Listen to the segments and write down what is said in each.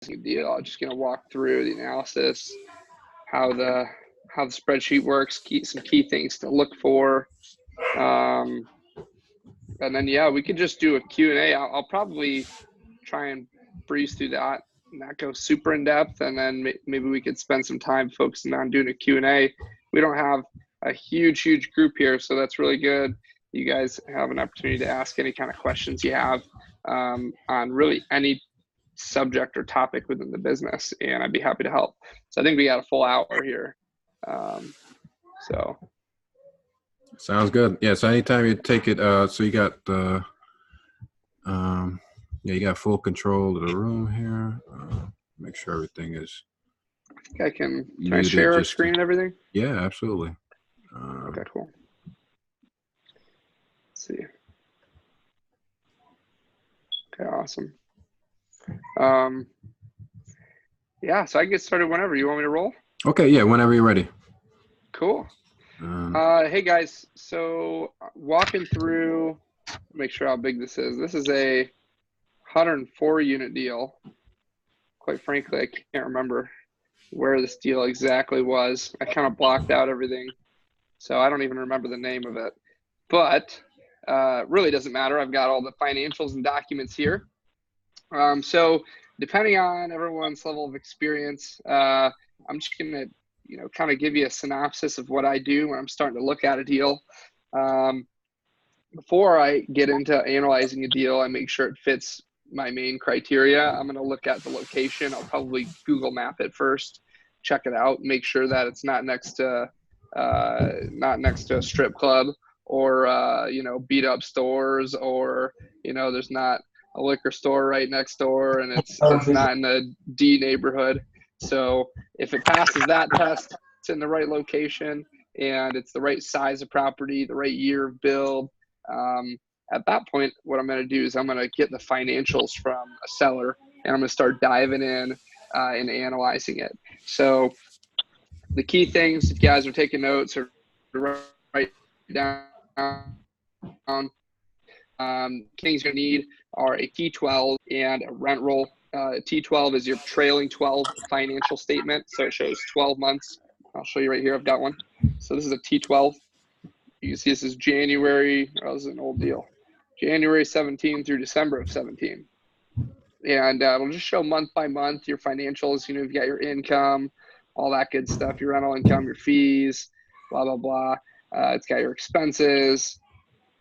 deal. I'm just going to walk through the analysis, how the spreadsheet works, some key things to look for. And then, yeah, we could just do a Q&A. I'll probably try and breeze through that, not go super in depth. And then maybe we could spend some time focusing on doing a Q&A. We don't have a huge group here, so that's really good. You guys have an opportunity to ask any kind of questions you have on really any subject or topic within the business, and I'd be happy to help. So I think we got a full hour here. So sounds good. Yeah, so anytime you take it, so you got the yeah, you got full control of the room here. Make sure everything is I think I can I share our screen and everything? Yeah, absolutely. Okay, cool. Let's see. Okay, awesome. Yeah, so I can get started whenever. You want me to roll? Okay, yeah, whenever you're ready. Cool. Hey guys, so walking through, make sure how big this is. This is a 104 unit deal. Quite frankly, I can't remember where this deal exactly was. I kind of blocked out everything, so I don't even remember the name of it. But really doesn't matter. I've got all the financials and documents here. So depending on everyone's level of experience, I'm just going to, kind of give you a synopsis of what I do when I'm starting to look at a deal. Before I get into analyzing a deal, I make sure it fits my main criteria. I'm going to look at the location. I'll probably Google map it first, check it out, make sure that it's not next to a strip club or, beat up stores, or, there's not a liquor store right next door and it's not in the D neighborhood. So if it passes that test, it's in the right location and it's the right size of property, the right year of build. At that point, what I'm going to do is I'm going to get the financials from a seller and I'm going to start diving in and analyzing it. So the key things, if you guys are taking notes or write down, things you're going to need are a T12 and a rent roll. T12 is your trailing 12 financial statement. So it shows 12 months. I'll show you right here. I've got one. So this is a T12. You can see this is January. Oh, this is an old deal. January 17 through December of 17. And it'll just show month by month your financials. You've got your income, all that good stuff, your rental income, your fees, blah, blah, blah. It's got your expenses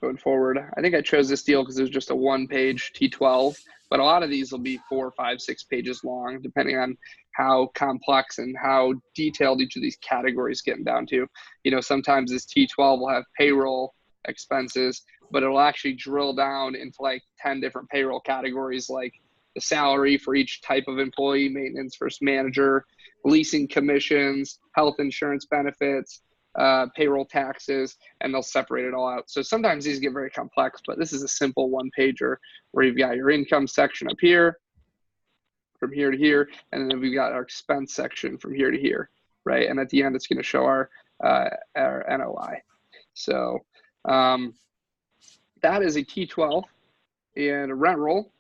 going forward. I think I chose this deal because it was just a one-page T12, but a lot of these will be 4, 5, 6 pages long, depending on how complex and how detailed each of these categories getting down to. Sometimes this T12 will have payroll expenses, but it'll actually drill down into like 10 different payroll categories, like the salary for each type of employee, maintenance versus manager, leasing commissions, health insurance benefits, payroll taxes, and they'll separate it all out. So sometimes these get very complex, but this is a simple one pager where you've got your income section up here, from here to here, and then we've got our expense section from here to here, right? And at the end, it's going to show our NOI. So that is a T12 and a rent roll.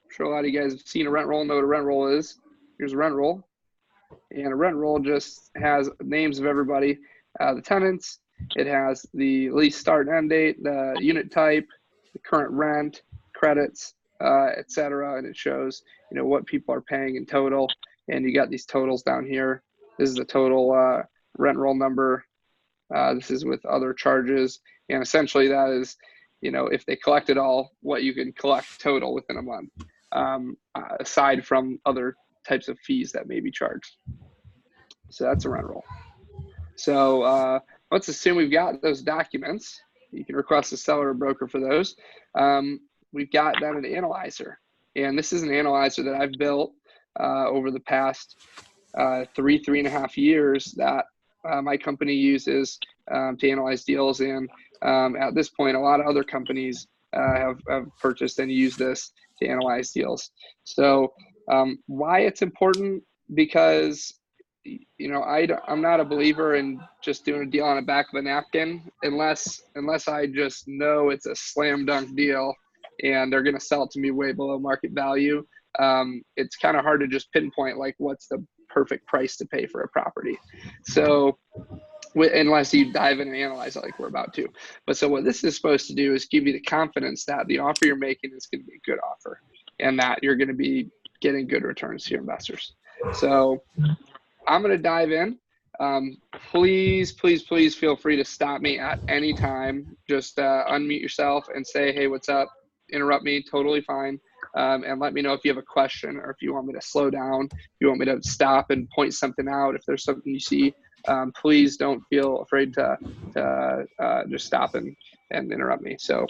I'm sure a lot of you guys have seen a rent roll, know what a rent roll is. Here's a rent roll. And a rent roll just has names of everybody, the tenants. It has the lease start and end date, the unit type, the current rent, credits, etc. And it shows, what people are paying in total. And you got these totals down here. This is the total rent roll number. This is with other charges. And essentially that is, if they collected all, what you can collect total within a month, aside from other types of fees that may be charged. So that's a rent roll. So let's assume we've got those documents. You can request a seller or broker for those. We've got then an analyzer. And this is an analyzer that I've built over the past 3.5 years that my company uses to analyze deals. And at this point, a lot of other companies have purchased and used this to analyze deals. So why it's important? Because I'm not a believer in just doing a deal on the back of a napkin unless I just know it's a slam dunk deal and they're going to sell it to me way below market value. it's kind of hard to just pinpoint like what's the perfect price to pay for a property. So unless you dive in and analyze it like we're about to. But so what this is supposed to do is give you the confidence that the offer you're making is going to be a good offer and that you're going to be getting good returns to your investors. So I'm going to dive in. Please feel free to stop me at any time. Just unmute yourself and say, hey, what's up? Interrupt me, totally fine. And let me know if you have a question or if you want me to slow down, if you want me to stop and point something out, if there's something you see. Please don't feel afraid to just stop and interrupt me. So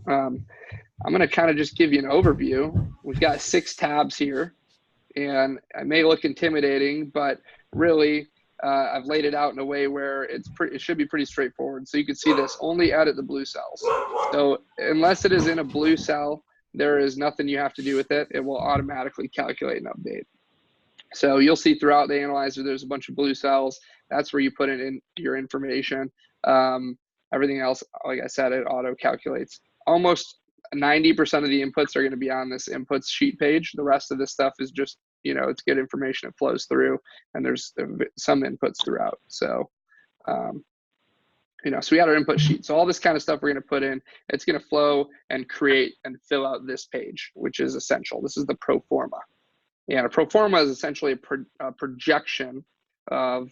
I'm going to kind of just give you an overview. We've got 6 tabs here, and it may look intimidating, but really I've laid it out in a way where it should be pretty straightforward. So you can see this, only edit the blue cells. So unless it is in a blue cell, there is nothing you have to do with it. It will automatically calculate and update. So you'll see throughout the analyzer, there's a bunch of blue cells. That's where you put in your information. Everything else, like I said, it auto calculates. Almost 90% of the inputs are going to be on this inputs sheet page. The rest of this stuff is just, it's good information. It flows through, and there's some inputs throughout. So, so we got our input sheet. So all this kind of stuff we're going to put in, it's going to flow and create and fill out this page, which is essential. This is the pro forma. And a pro forma is essentially a projection of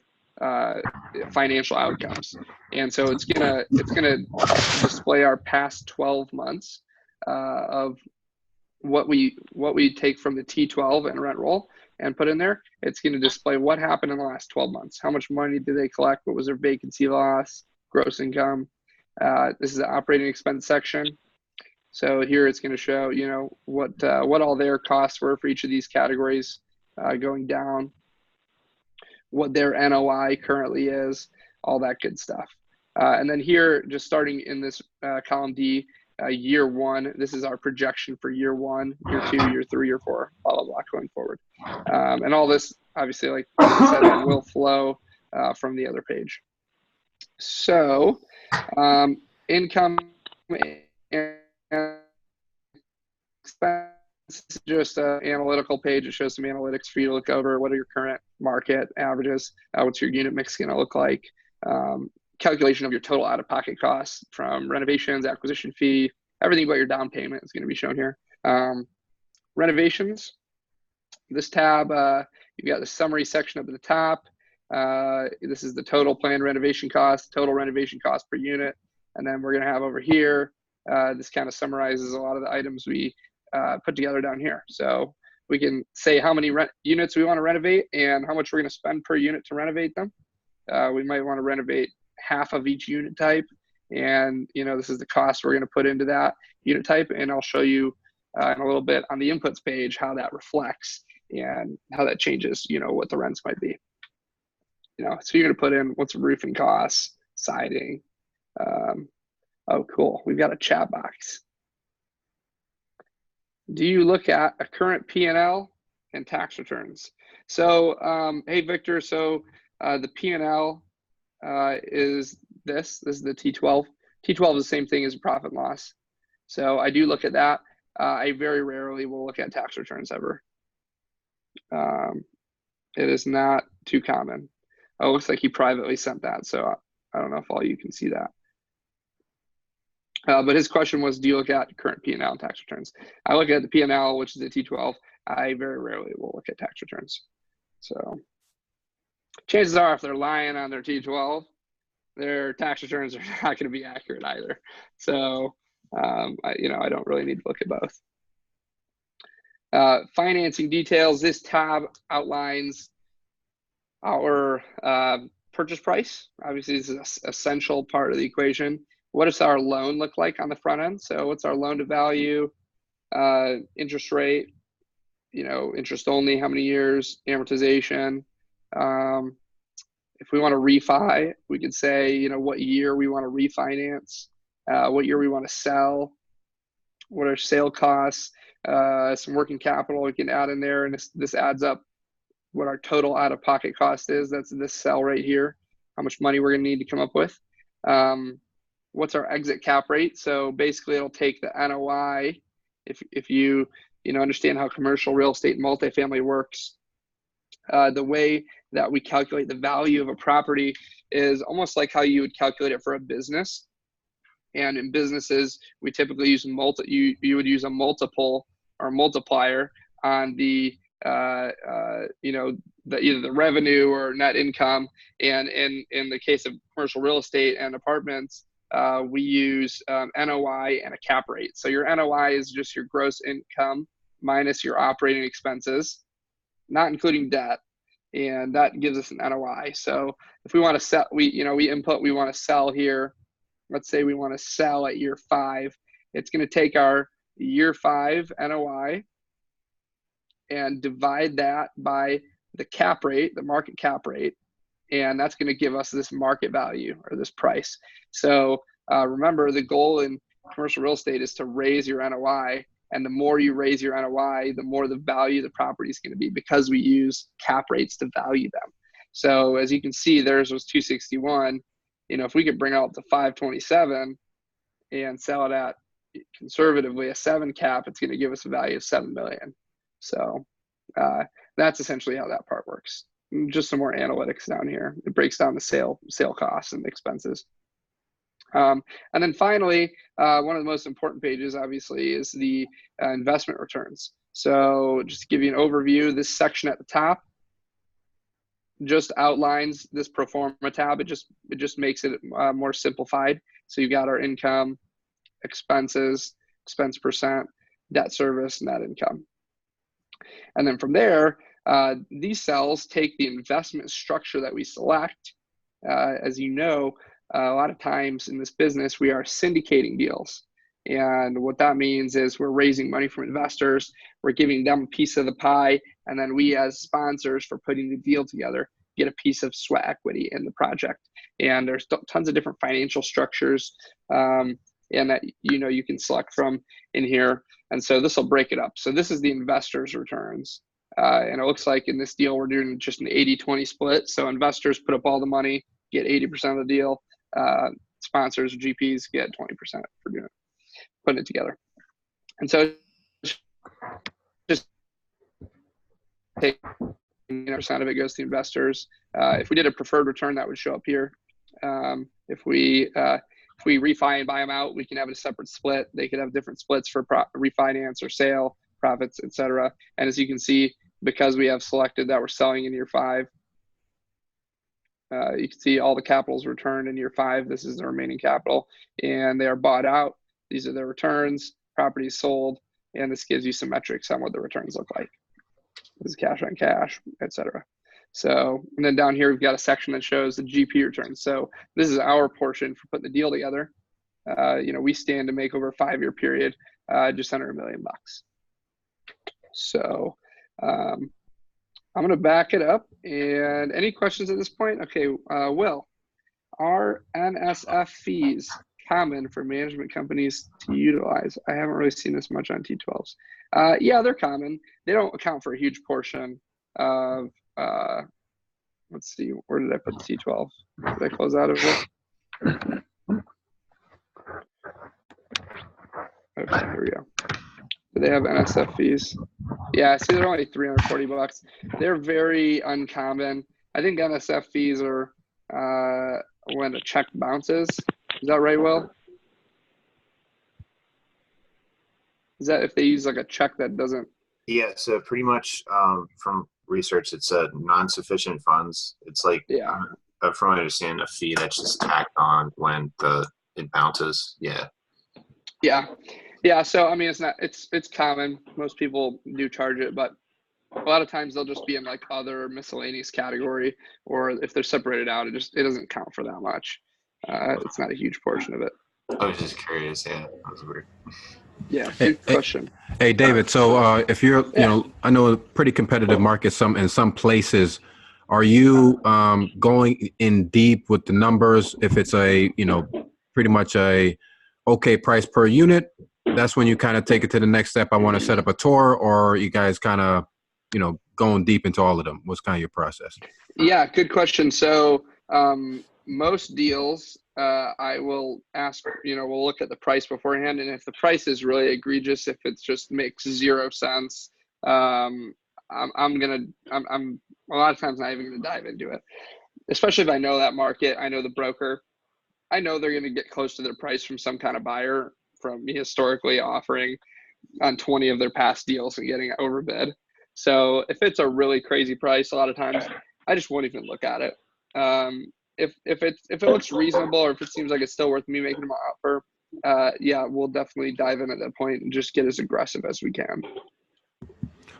financial outcomes. And so it's gonna display our past 12 months of what we take from the T12 and rent roll and put in there. It's going to display what happened in the last 12 months. How much money did they collect? What was their vacancy loss? Gross income? This is the operating expense section. So here it's going to show, what all their costs were for each of these categories going down, what their NOI currently is, all that good stuff. And then here, just starting in this column D, year 1, this is our projection for year 1, year 2, year 3, year 4, blah, blah, blah, going forward. And all this, obviously, like I said, will flow from the other page. So income and expense is just an analytical page. It shows some analytics for you to look over. What are your current market averages? What's your unit mix going to look like? Calculation of your total out-of-pocket costs from renovations, acquisition fee, everything but your down payment is going to be shown here. Renovations, this tab, you've got the summary section up at the top. This is the total planned renovation cost, total renovation cost per unit. And then we're going to have over here, this kind of summarizes a lot of the items we put together down here. So we can say how many units we want to renovate and how much we're going to spend per unit to renovate them. We might want to renovate half of each unit type. And, this is the cost we're going to put into that unit type. And I'll show you in a little bit on the inputs page how that reflects and how that changes, what the rents might be. So you're going to put in what's roofing costs, siding. Oh, cool. We've got a chat box. Do you look at a current P&L and tax returns? So, hey, Victor, so the P&L is this. This is the T12. T12 is the same thing as profit and loss. So I do look at that. I very rarely will look at tax returns ever. It is not too common. Oh, it looks like he privately sent that. So I don't know if all you can see that. But his question was, do you look at current P&L and tax returns? I look at the P&L, which is the T12. I very rarely will look at tax returns. So chances are if they're lying on their T12, their tax returns are not going to be accurate either. So, I don't really need to look at both. Financing details. This tab outlines our purchase price. Obviously, this is an essential part of the equation. What does our loan look like on the front end? So what's our loan to value, interest rate, interest only, how many years, amortization. If we want to refi, we could say, what year we want to refinance, what year we want to sell, what are sale costs, some working capital we can add in there. And this adds up what our total out-of-pocket cost is. That's this cell right here, how much money we're going to need to come up with. What's our exit cap rate? So basically it'll take the NOI. If you understand how commercial real estate and multifamily works. The way that we calculate the value of a property is almost like how you would calculate it for a business. And in businesses, we typically use you would use a multiple or multiplier on the either the revenue or net income. And in the case of commercial real estate and apartments, we use NOI and a cap rate. So your NOI is just your gross income minus your operating expenses, not including debt, and that gives us an NOI. So if we want to sell, we want to sell here. Let's say we want to sell at year 5. It's going to take our year 5 NOI and divide that by the cap rate, the market cap rate, and that's going to give us this market value or this price. So remember, the goal in commercial real estate is to raise your NOI, and the more you raise your NOI, the more the value of the property is going to be, because we use cap rates to value them. So as you can see, theirs was 261. If we could bring it up to 527 and sell it at conservatively a 7 cap, it's going to give us a value of $7 million. So that's essentially how that part works. Just some more analytics down here. It breaks down the sale costs and expenses. And then finally, one of the most important pages, obviously, is the investment returns. So just to give you an overview, this section at the top just outlines this pro forma tab. It just makes it more simplified. So you've got our income, expenses, expense percent, debt service, net income. And then from there, these cells take the investment structure that we select. As you know, a lot of times in this business, we are syndicating deals. And what that means is we're raising money from investors, we're giving them a piece of the pie, and then we as sponsors for putting the deal together get a piece of sweat equity in the project. And there's tons of different financial structures and that you can select from in here. And so this will break it up. So this is the investors' returns. And it looks like in this deal, we're doing just an 80-20 split. So investors put up all the money, get 80% of the deal. Sponsors or GPs get 20% for putting it together. And so just take percent of it goes to investors. If we did a preferred return, that would show up here. If we refi and buy them out, we can have a separate split. They could have different splits for refinance or sale, profits, etc. And as you can see, because we have selected that we're selling in year 5, you can see all the capital's returned in year 5. This is the remaining capital, and they are bought out. These are their returns, properties sold, and this gives you some metrics on what the returns look like. This is cash on cash, etc. So, and then down here, we've got a section that shows the GP returns. So this is our portion for putting the deal together. We stand to make over a 5-year period, just under $1 million. So I'm going to back it up. And any questions at this point? Okay, Will, are NSF fees common for management companies to utilize? I haven't really seen this much on T12s. Yeah, they're common. They don't account for a huge portion of, let's see, where did I put the T12? Did I close out of it? Okay, here we go. Do they have NSF fees? Yeah, see, they're only $340. They're very uncommon. I think NSF fees are when a check bounces. Is that right, Will? Is that if they use like a check that doesn't? Yeah, so pretty much from research, it's non-sufficient funds. It's like, yeah, from what I understand, a fee that's just tacked on when it bounces. Yeah. So I mean, it's common. Most people do charge it, but a lot of times they'll just be in like other miscellaneous category, or if they're separated out, it doesn't count for that much. It's not a huge portion of it. I was just curious. Yeah, that was weird. Yeah, good question. Hey, David. So if you're, I know a pretty competitive market in some places. Are you going in deep with the numbers? If it's pretty much a okay price per unit, that's when you kind of take it to the next step. I want to set up a tour, or you guys kind of, going deep into all of them. What's kind of your process? Yeah, good question. So most deals, I will ask, we'll look at the price beforehand. And if the price is really egregious, if it just makes 0 sense, I'm a lot of times not even going to dive into it, especially if I know that market, I know the broker, I know they're going to get close to their price from some kind of buyer from me historically offering on 20 of their past deals and getting overbid. So if it's a really crazy price, a lot of times I just won't even look at it. If it looks reasonable, or if it seems like it's still worth me making an offer, yeah, we'll definitely dive in at that point and just get as aggressive as we can.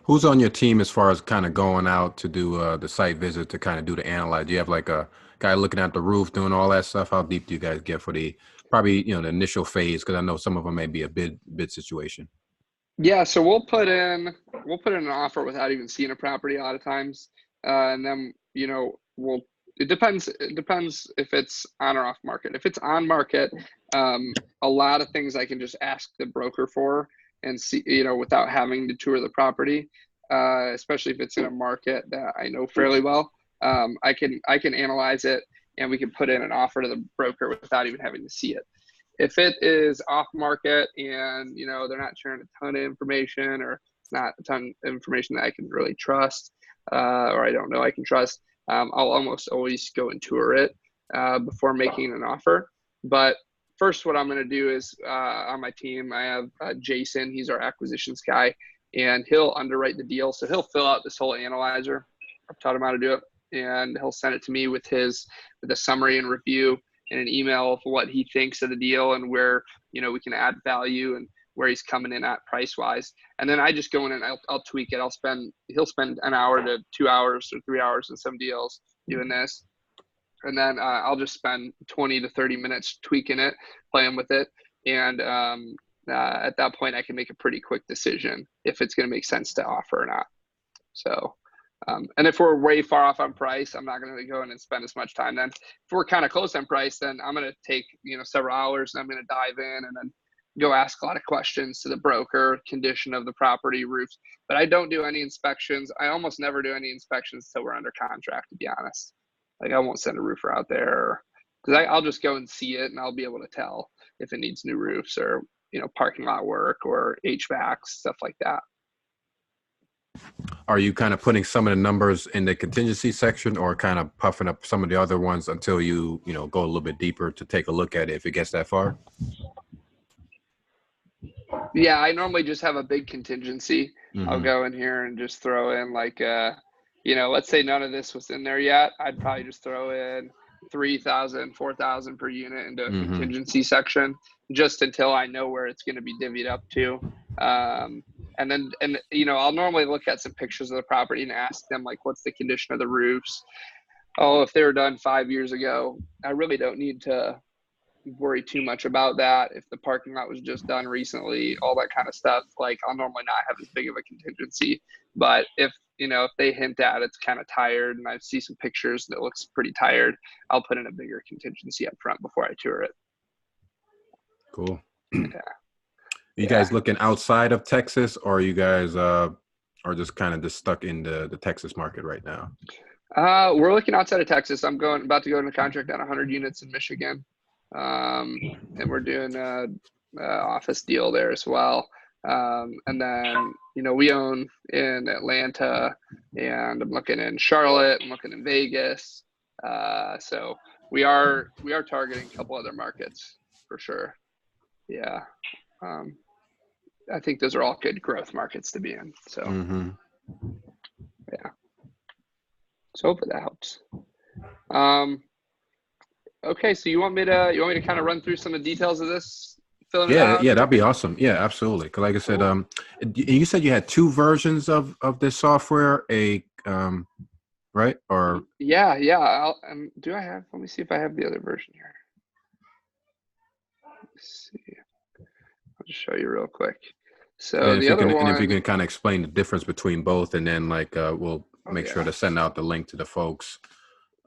Who's on your team as far as kind of going out to do the site visit to kind of do the analyze? Do you have like a guy looking at the roof doing all that stuff? How deep do you guys get for the probably the initial phase? Because I know some of them may be a bid situation. Yeah, so we'll put in an offer without even seeing a property a lot of times, and then it depends if it's on or off market. If it's on market, a lot of things I can just ask the broker for and see, without having to tour the property, especially if it's in a market that I know fairly well. I can analyze it and we can put in an offer to the broker without even having to see it. If it is off market and they're not sharing a ton of information, or it's not a ton of information that I can really trust, or I don't know I can trust, I'll almost always go and tour it before making an offer. But first, what I'm going to do is on my team, I have Jason. He's our acquisitions guy, and he'll underwrite the deal. So he'll fill out this whole analyzer. I've taught him how to do it, and he'll send it to me with a summary and review and an email of what he thinks of the deal and where we can add value and where he's coming in at price wise. And then I just go in and I'll tweak it. He'll spend an hour to 2 hours or 3 hours in some deals doing this. And then I'll just spend 20 to 30 minutes tweaking it, playing with it. And at that point, I can make a pretty quick decision if it's going to make sense to offer or not. So, and if we're way far off on price, I'm not going to go in and spend as much time. Then if we're kind of close on price, then I'm going to take, several hours, and I'm going to dive in and then go ask a lot of questions to the broker, condition of the property, roofs. But I don't do any inspections. I almost never do any inspections till we're under contract, to be honest. Like, I won't send a roofer out there because I'll just go and see it and I'll be able to tell if it needs new roofs or, parking lot work or HVAC, stuff like that. Are you kind of putting some of the numbers in the contingency section, or kind of puffing up some of the other ones until you go a little bit deeper to take a look at it if it gets that far? Yeah, I normally just have a big contingency. Mm-hmm. I'll go in here and just throw in like, let's say none of this was in there yet. I'd probably just throw in 3,000, 4,000 per unit into a contingency section, just until I know where it's going to be divvied up to. And I'll normally look at some pictures of the property and ask them, like, what's the condition of the roofs? Oh, if they were done 5 years ago, I really don't need to worry too much about that. If the parking lot was just done recently, all that kind of stuff, like, I'll normally not have as big of a contingency. But if they hint at it's kind of tired and I see some pictures that looks pretty tired, I'll put in a bigger contingency up front before I tour it. Cool. Yeah. You guys looking outside of Texas, or you guys are just kind of stuck in the Texas market right now? We're looking outside of Texas. I'm about to go into contract on 100 units in Michigan. And we're doing a office deal there as well. And then, we own in Atlanta, and I'm looking in Charlotte, I'm looking in Vegas. So we are targeting a couple other markets for sure. Yeah. I think those are all good growth markets to be in. So, yeah. So hopefully that helps. Okay, so you want me to kind of run through some of the details of this? Yeah, that'd be awesome. Yeah, absolutely. Because like I said, you said you had 2 versions of this software, right? Or yeah. Do I have? Let me see if I have the other version here. Let's see. I'll just show you real quick. So the other one, and if you can kind of explain the difference between both, and then we'll make sure to send out the link to the folks.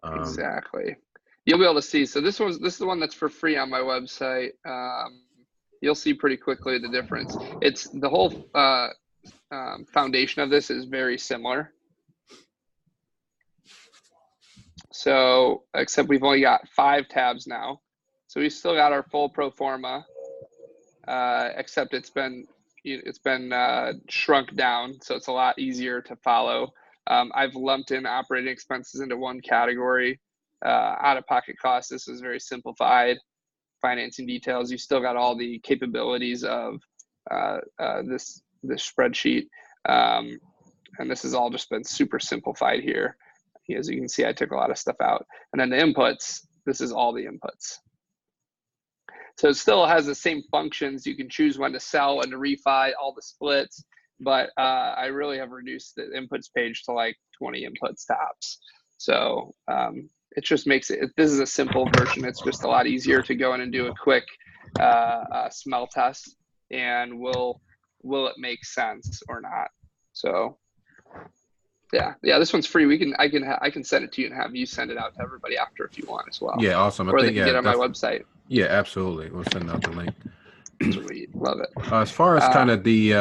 Exactly. You'll be able to see. So this is the one that's for free on my website. You'll see pretty quickly the difference. It's the whole foundation of this is very similar. So except we've only got 5 tabs now. So we still got our full pro forma, except it's been shrunk down, so it's a lot easier to follow. I've lumped in operating expenses into one category. Out-of-pocket costs, this is very simplified. Financing details, you still got all the capabilities of this spreadsheet. And this has all just been super simplified here. As you can see, I took a lot of stuff out. And then the inputs, this is all the inputs. So it still has the same functions. You can choose when to sell and to refi, all the splits, but I really have reduced the inputs page to like 20 inputs tops. So it just makes it, this is a simple version. It's just a lot easier to go in and do a quick smell test, and will it make sense or not? So yeah, this one's free. I can send it to you and have you send it out to everybody after if you want as well. Yeah, awesome. Or they can get on my website. Yeah, absolutely. We'll send out the link. Sweet, love it. As far as kind of the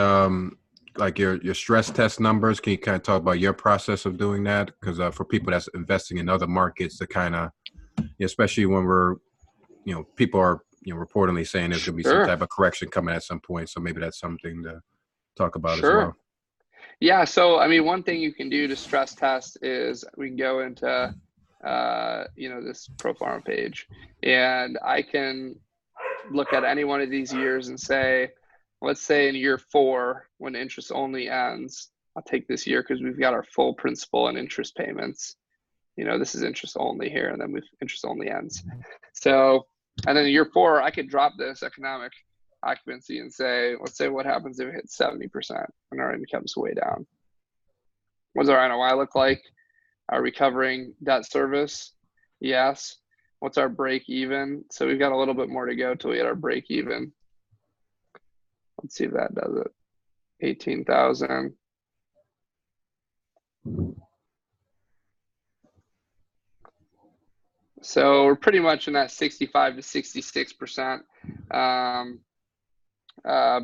like your stress test numbers, can you kind of talk about your process of doing that? Because for people that's investing in other markets, to kind of, especially when we're, people are reportedly saying there's going to be some type of correction coming at some point. So maybe that's something to talk about as well. Yeah, so I mean, one thing you can do to stress test is we can go into this pro forma page, and I can look at any one of these years and say, let's say in year 4 when interest only ends, I'll take this year because we've got our full principal and interest payments. This is interest only here, and then interest only ends. So, and then in year 4, I could drop this economic occupancy and say, let's say what happens if it hits 70% and our income's way down. What does our NOI look like? Are we covering debt service? Yes. What's our break even? So we've got a little bit more to go till we hit our break even. Let's see if that does it. 18,000. So we're pretty much in that 65 to 66%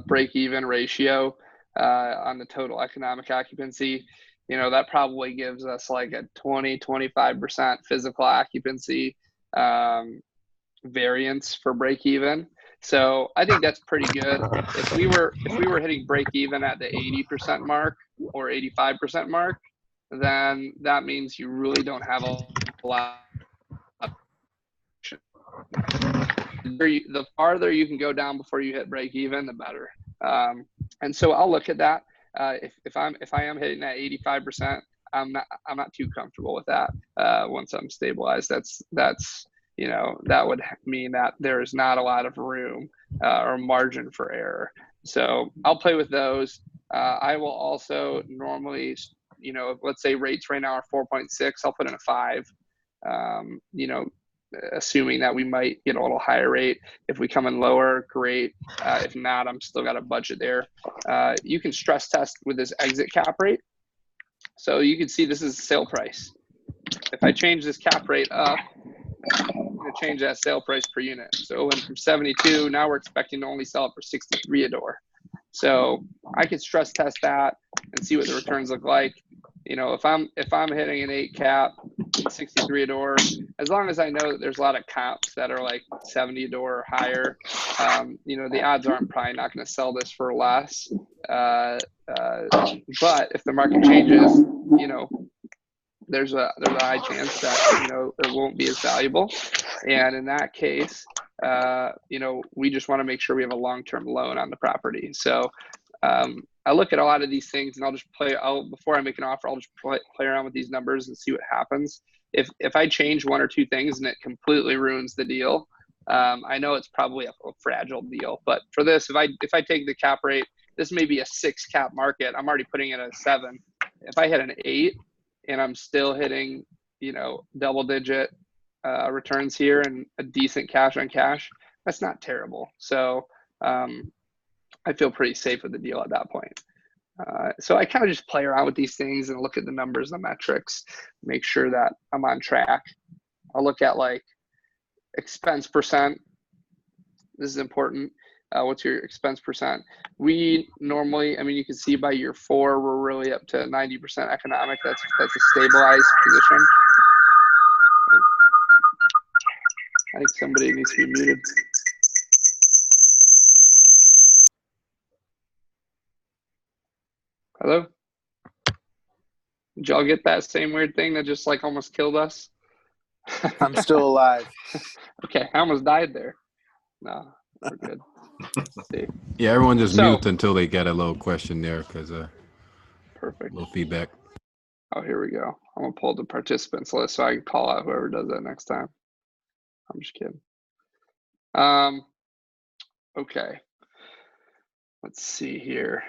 break-even ratio on the total economic occupancy. That probably gives us like a 20-25% physical occupancy variance for break-even. So I think that's pretty good. If we were hitting break-even at the 80% mark or 85% mark, then that means you really don't have a lot. The farther you can go down before you hit break even, the better. And so I'll look at that. If I am hitting that 85%, I'm not too comfortable with that. Once I'm stabilized, that would mean that there is not a lot of room or margin for error. So I'll play with those. I will also normally, let's say rates right now are 4.6, I'll put in a 5. Assuming that we might get a little higher rate. If we come in lower, great. If not, I'm still got a budget there. You can stress test with this exit cap rate. So you can see this is sale price. If I change this cap rate up, I'm going to change that sale price per unit. So it went from 72, now we're expecting to only sell it for 63 a door. So I could stress test that and see what the returns look like. If I'm hitting an 8 cap, 63 a door, as long as I know that there's a lot of comps that are like 70 a door or higher, the odds are I'm probably not going to sell this for less. But if the market changes, there's a high chance that it won't be as valuable, and in that case, we just want to make sure we have a long-term loan on the property. So I look at a lot of these things, and I'll just before I make an offer, I'll just play around with these numbers and see what happens. If I change 1 or 2 things and it completely ruins the deal, I know it's probably a fragile deal. But for this, if I take the cap rate, this may be a 6 cap market. I'm already putting it at a 7. If I hit an 8 and I'm still hitting, double-digit returns here and a decent cash on cash, that's not terrible. So I feel pretty safe with the deal at that point. So I kind of just play around with these things and look at the numbers, the metrics, make sure that I'm on track. I'll look at like expense percent. This is important. What's your expense percent? We normally, you can see by year 4, we're really up to 90% economic. That's a stabilized position. I think somebody needs to be muted. Hello? Did y'all get that same weird thing that just like almost killed us? I'm still alive. Okay, I almost died there. No, we're good. Let's see. Yeah, everyone just mute until they get a little question there, because perfect. A little feedback. Oh, here we go. I'm gonna pull the participants list so I can call out whoever does that next time. I'm just kidding. Okay. Let's see here.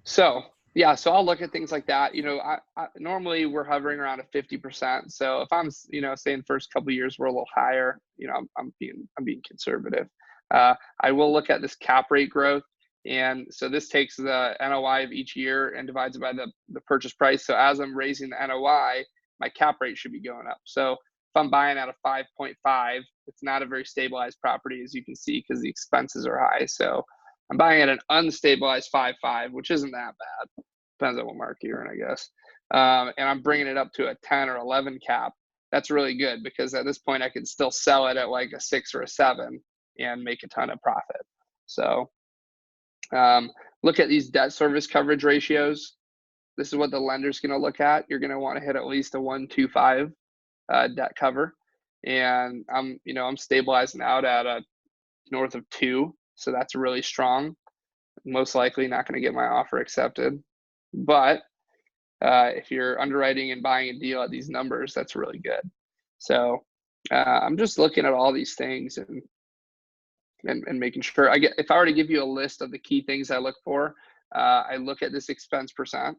So yeah, so I'll look at things like that. You know, I normally we're hovering around a 50%. So if I'm, you know, say in the first couple of years we're a little higher, you know, I'm being conservative. I will look at this cap rate growth. And so this takes the NOI of each year and divides it by the purchase price. So as I'm raising the NOI, my cap rate should be going up. So if I'm buying at a 5.5, it's not a very stabilized property, as you can see, because the expenses are high. So I'm buying at an unstabilized 5.5, which isn't that bad. Depends on what market you're in, I guess. And I'm bringing it up to a 10 or 11 cap. That's really good, because at this point I can still sell it at like a 6 or a 7 and make a ton of profit. So look at these debt service coverage ratios. This is what the lender's going to look at. You're going to want to hit at least a 1.25 debt cover, and I'm stabilizing out at a north of 2, so that's really strong. Most likely not going to get my offer accepted, but if you're underwriting and buying a deal at these numbers, that's really good. So I'm just looking at all these things and making sure if I were to give you a list of the key things I look for, I look at this expense percent,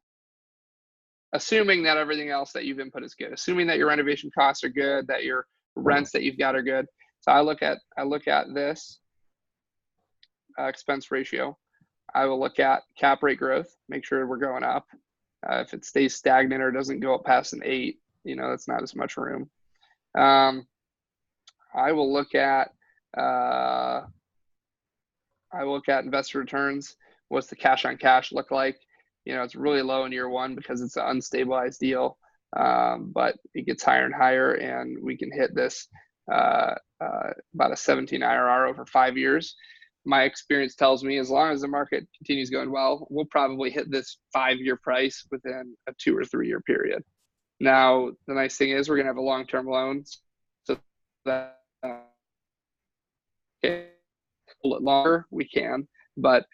assuming that everything else that you've input is good, assuming that your renovation costs are good, that your rents that you've got are good. So I look at this expense ratio. I will look at cap rate growth, make sure we're going up. If it stays stagnant or doesn't go up past an 8, you know, that's not as much room. I will look at investor returns. What's the cash on cash look like? You know, it's really low in year 1 because it's an unstabilized deal, but it gets higher and higher, and we can hit this about a 17 IRR over 5 years. My experience tells me as long as the market continues going well, we'll probably hit this 5-year price within a 2 or 3 year period. Now, the nice thing is we're going to have a long-term loan, so that a little longer we can. But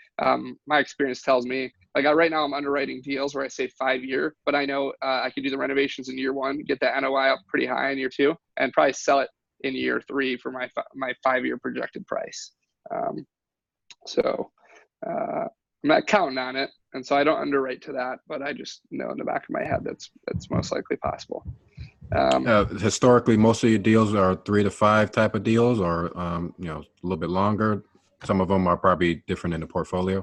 my experience tells me, like right now I'm underwriting deals where I say 5-year, but I know I can do the renovations in year 1, get the NOI up pretty high in year 2, and probably sell it in year 3 for my 5-year projected price. So I'm not counting on it, and so I don't underwrite to that, but I just know in the back of my head that's most likely possible. Historically, most of your deals are 3 to 5 type of deals, or you know, a little bit longer. Some of them are probably different in the portfolio.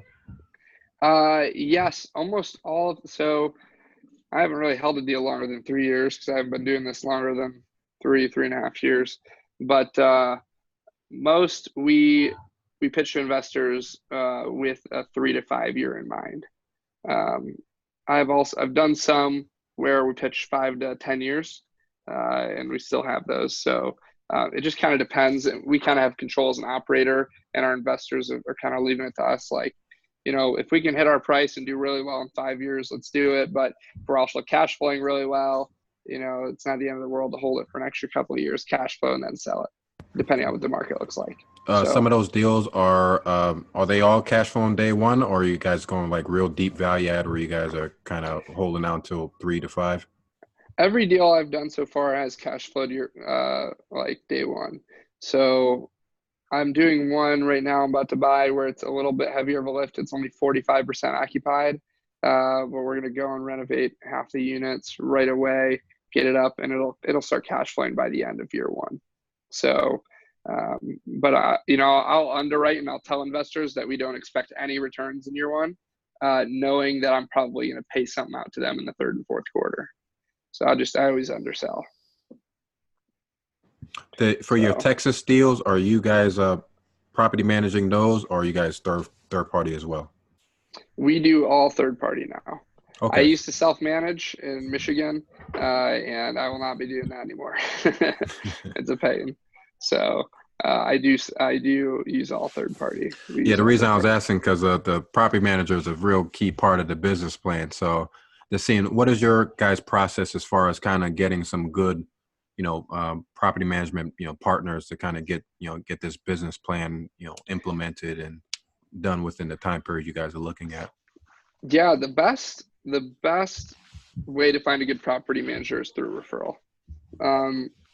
Yes, almost all. So I haven't really held a deal longer than 3 years because I've been doing this longer than 3.5 years. But most we pitch to investors with a 3 to 5 year in mind. I've done some where we pitch 5 to 10 years, and we still have those. So it just kind of depends. We kind of have control as an operator, and our investors are kind of leaving it to us. Like, you know, if we can hit our price and do really well in 5 years, let's do it. But if we're also cash flowing really well, you know, it's not the end of the world to hold it for an extra couple of years, cash flow, and then sell it, depending on what the market looks like. Some of those deals are they all cash flow on day 1, or are you guys going like real deep value add, where you guys are kind of holding out until 3 to 5? Every deal I've done so far has cash flowed like day 1. So I'm doing one right now I'm about to buy where it's a little bit heavier of a lift. It's only 45% occupied, but we're going to go and renovate half the units right away, get it up, and it'll start cash flowing by the end of year 1. So, but you know, I'll underwrite and I'll tell investors that we don't expect any returns in year 1, knowing that I'm probably going to pay something out to them in the 3rd and 4th quarter. So I always undersell. For your Texas deals, are you guys property managing those, or are you guys third party as well? We do all third party now. I Okay. used to self-manage in Michigan, and I will not be doing that anymore. It's a pain. So I do use all third party. We Yeah, use the all reason third I was party. asking because the property manager is a real key part of the business plan. So just seeing what is your guys' process as far as kind of getting some good, property management, partners to kind of get this business plan, implemented and done within the time period you guys are looking at. Yeah, the best way to find a good property manager is through referral.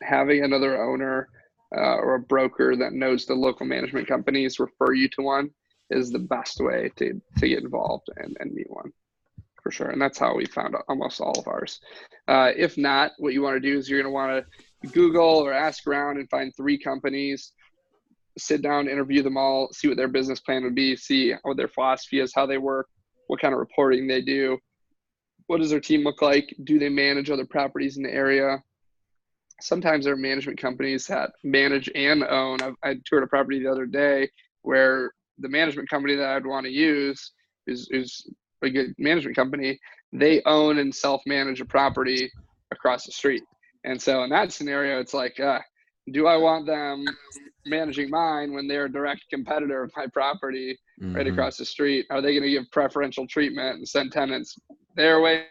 Having another owner or a broker that knows the local management companies refer you to one is the best way to get involved and meet one, for sure. And that's how we found almost all of ours. If not, what you want to do is you're going to want to Google or ask around and find 3 companies, sit down, interview them all, see what their business plan would be, see what their philosophy is, how they work, what kind of reporting they do, what does their team look like, do they manage other properties in the area. Sometimes there are management companies that manage and own. I toured a property the other day where the management company that I'd want to use is a good management company. They own and self-manage a property across the street. And so in that scenario, it's like, do I want them managing mine when they're a direct competitor of my property right Mm-hmm. across the street? Are they going to give preferential treatment and send tenants their way?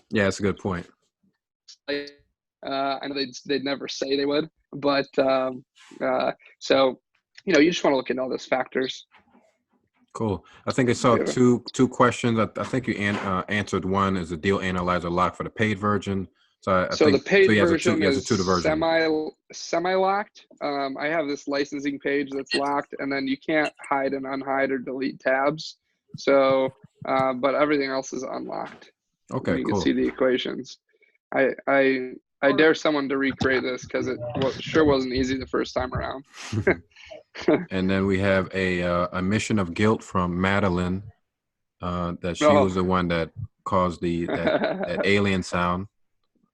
Yeah, that's a good point. I know they'd never say they would, but so you just want to look into all those factors. Cool. I think I saw two questions. I think you answered one. Is the deal analyzer locked for the paid version? So I So think the paid he has version a is two version. semi locked. I have this licensing page that's locked, and then you can't hide and unhide or delete tabs. So, but everything else is unlocked. Okay, You can cool. see the equations. I dare someone to recreate this because it sure wasn't easy the first time around. And then we have a admission of guilt from Madeline, that she was the one that caused that alien sound.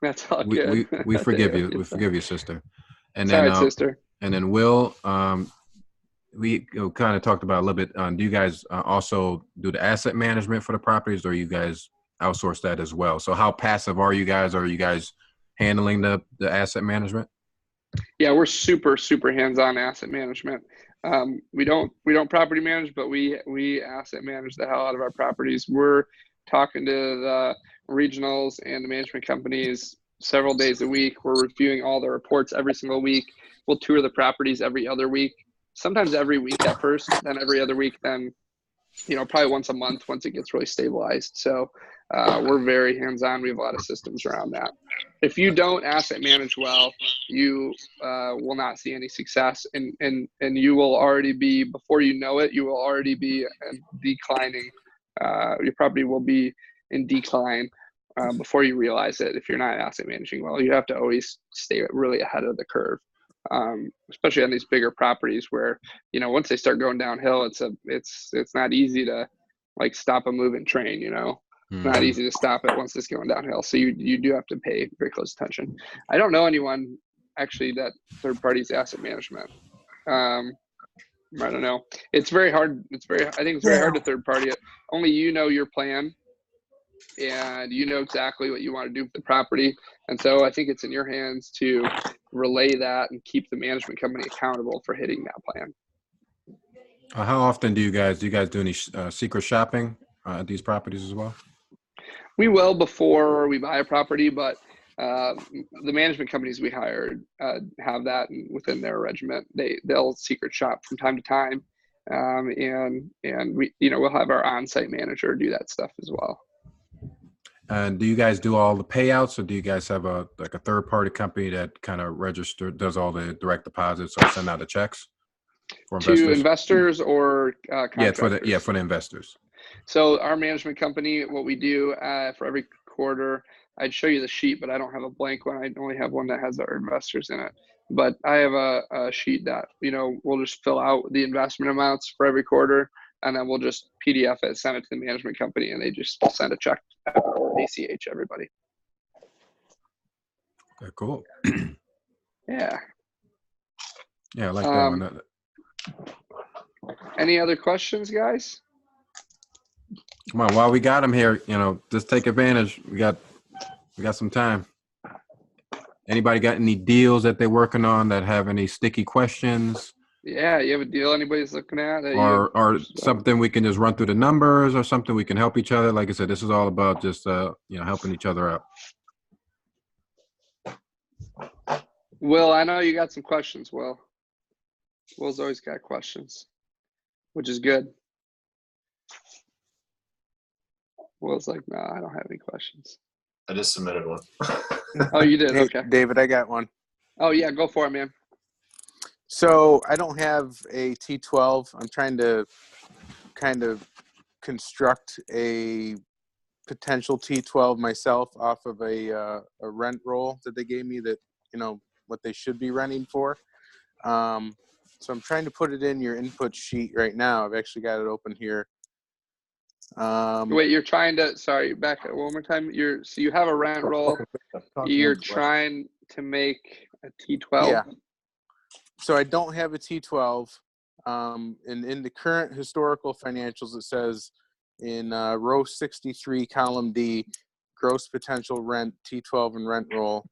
That's all good. We forgive you. We forgive you, sister. And Sorry, then sister. And then Will, we kind of talked about a little bit. Do you guys also do the asset management for the properties, or you guys outsource that as well? So how passive are you guys? Are you guys handling the asset management? Yeah, we're super hands-on asset management. We don't property manage, but we asset manage the hell out of our properties. We're talking to the regionals and the management companies several days a week. We're reviewing all the reports every single week. We'll tour the properties every other week, sometimes every week at first, then every other week, then probably once a month once it gets really stabilized. So we're very hands-on. We have a lot of systems around that. If you don't asset manage well, you will not see any success, and you will already be, before you know it, you will already be declining. Your property will be in decline before you realize it. If you're not asset managing well, you have to always stay really ahead of the curve, especially on these bigger properties where once they start going downhill, it's not easy to like stop a moving train. It's not easy to stop it once it's going downhill. So you do have to pay very close attention. I don't know anyone actually that third parties asset management. I don't know. It's very hard. I think it's very hard to third party it. Only your plan, and exactly what you want to do with the property. And so I think it's in your hands to relay that and keep the management company accountable for hitting that plan. How often do you guys do any secret shopping at these properties as well? We will before we buy a property, but the management companies we hired have that within their regiment. They'll secret shop from time to time, and we we'll have our on-site manager do that stuff as well. And do you guys do all the payouts, or do you guys have a third-party company that kind of does all the direct deposits or send out the checks for investors? To investors or contractors? For the investors. So our management company, what we do for every quarter, I'd show you the sheet, but I don't have a blank one. I only have one that has our investors in it. But I have a sheet that we'll just fill out the investment amounts for every quarter, and then we'll just PDF it, send it to the management company, and they just send a check or ACH everybody. Okay, cool. Yeah. Yeah, I like that one. Any other questions, guys? Come on, while we got them here, just take advantage. We got some time. Anybody got any deals that they're working on that have any sticky questions? Yeah, you have a deal anybody's looking at? Or something we can just run through the numbers, or something we can help each other. Like I said, this is all about just helping each other out. Will, I know you got some questions, Will. Will's always got questions, which is good. Will's like, no, I don't have any questions. I just submitted one. Oh, you did? Hey, Okay. David, I got one. Oh, yeah, go for it, man. So I don't have a T12. I'm trying to kind of construct a potential T12 myself off of a rent roll that they gave me that, what they should be renting for. So I'm trying to put it in your input sheet right now. I've actually got it open here. Wait, you're trying to, sorry, back up one more time. So you have a rent roll. You're trying to make a T12. Yeah. So I don't have a T12. And in the current historical financials, it says in row 63, column D, gross potential rent, T12 and rent roll.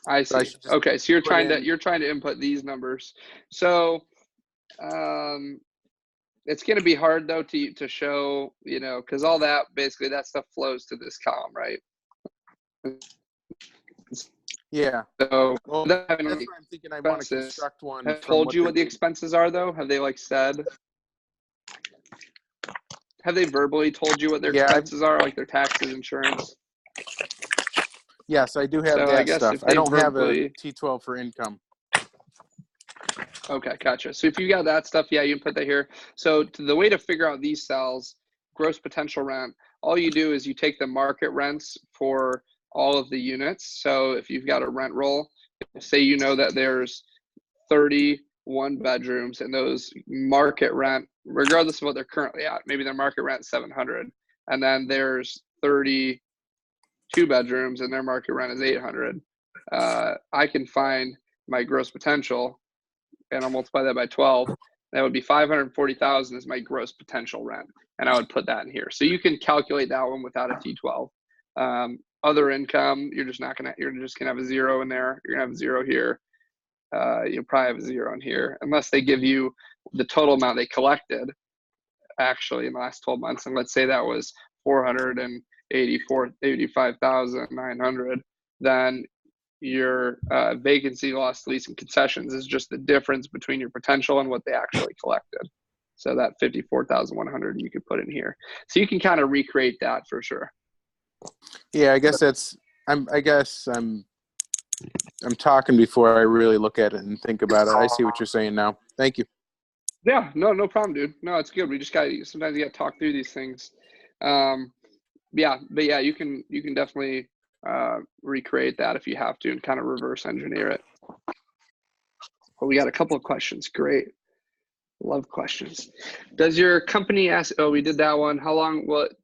I see. Okay, so you're trying to input these numbers. So it's going to be hard though to show, because all that basically that stuff flows to this column, right? Yeah. So that's what I'm thinking. I want to construct one. Have told you what the expenses are though? Have they said? Have they verbally told you what their expenses are, like their taxes, insurance? Yes, I do have that stuff. I don't have a T12 for income. Okay, gotcha. So if you got that stuff, yeah, you can put that here. So the way to figure out these cells, gross potential rent, all you do is you take the market rents for all of the units. So if you've got a rent roll, say that there's 31 bedrooms and those market rent, regardless of what they're currently at, maybe their market rent is 700, and then there's 32 bedrooms and their market rent is 800. I can find my gross potential and I'll multiply that by 12. That would be 540,000 is my gross potential rent, and I would put that in here. So you can calculate that one without a T12. Other income, you're just gonna have a zero in there. You're gonna have a zero here. You'll probably have a zero in here, unless they give you the total amount they collected actually in the last 12 months. And let's say that was 485,900, then your vacancy, loss, lease, and concessions is just the difference between your potential and what they actually collected. So that 54,100 you could put in here. So you can kind of recreate that for sure. Yeah, I guess I'm talking before I really look at it and think about it. I see what you're saying now. Thank you. Yeah, no problem, dude. No, it's good. We just sometimes you got to talk through these things. But yeah, you can definitely recreate that if you have to and kind of reverse engineer it. Well, we got a couple of questions. Great. Love questions. Does your company ask, we did that one. How long did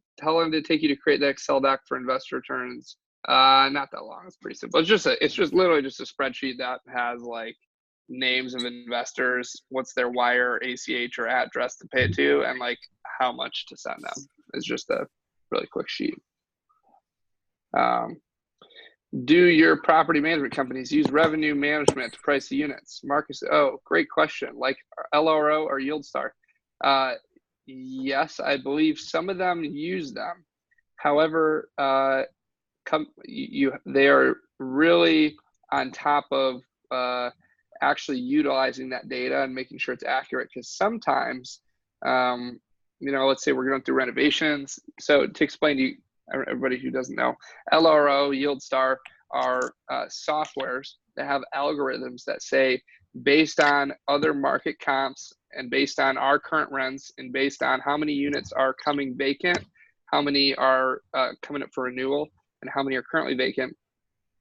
it take you to create the Excel doc for investor returns? Not that long. It's pretty simple. It's just literally just a spreadsheet that has like names of investors, what's their wire, ACH, or address to pay it to, and like how much to send them. It's just a really quick sheet. Do your property management companies use revenue management to price the units? Marcus, great question. Like LRO or YieldStar? Yes, I believe some of them use them. However, they are really on top of actually utilizing that data and making sure it's accurate. Because sometimes, let's say we're going through renovations. So to explain to you, everybody who doesn't know, LRO, YieldStar are softwares that have algorithms that say, based on other market comps and based on our current rents and based on how many units are coming vacant, how many are coming up for renewal, and how many are currently vacant,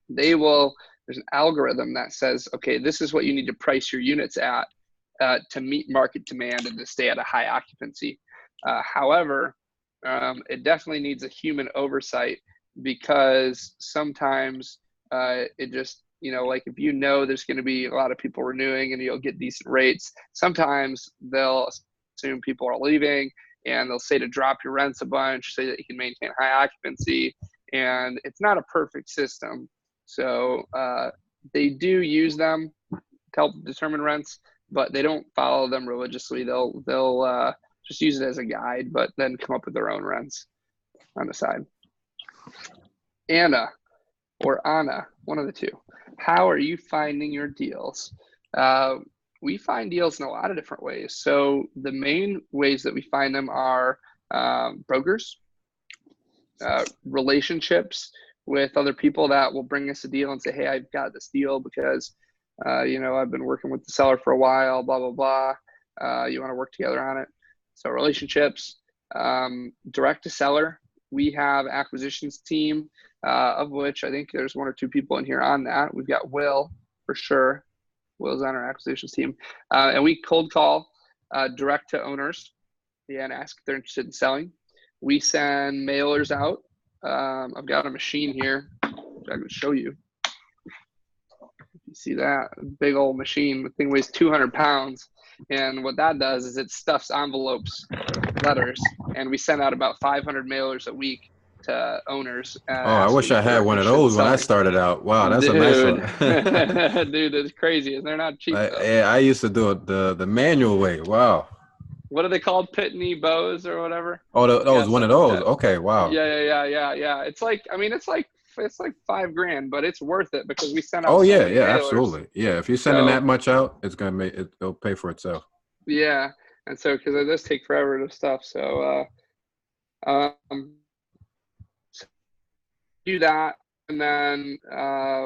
there's an algorithm that says, okay, this is what you need to price your units at to meet market demand and to stay at a high occupancy. However, it definitely needs a human oversight, because sometimes it just, like if there's going to be a lot of people renewing and you'll get decent rates, sometimes they'll assume people are leaving and they'll say to drop your rents a bunch, say that you can maintain high occupancy, and it's not a perfect system. So they do use them to help determine rents, but they don't follow them religiously. They'll just use it as a guide, but then come up with their own rents on the side. Anna or Anna, one of the two. How are you finding your deals? We find deals in a lot of different ways. So the main ways that we find them are brokers, relationships with other people that will bring us a deal and say, hey, I've got this deal because, I've been working with the seller for a while, blah, blah, blah. You want to work together on it. So relationships, direct to seller. We have acquisitions team, of which I think there's 1 or 2 people in here on that. We've got Will for sure. Will's on our acquisitions team. And we cold call direct to owners and ask if they're interested in selling. We send mailers out. I've got a machine here, which I can show you. You see that big old machine? The thing weighs 200 pounds. And what that does is it stuffs envelopes, letters, and we send out about 500 mailers a week to owners. Oh, I wish I had one of those when I started out. Wow, that's a nice one. Dude, that's crazy. And they're not cheap, though. I used to do it the manual way. Wow. What are they called? Pitney Bows or whatever? Oh, those one of those. Okay, wow. Yeah. It's like $5,000, but it's worth it because we send out. Oh, so yeah, many mailers. absolutely. Yeah, if you're sending that much out, it's gonna it'll pay for itself. Yeah, and so because it does take forever to stuff, so do that, and then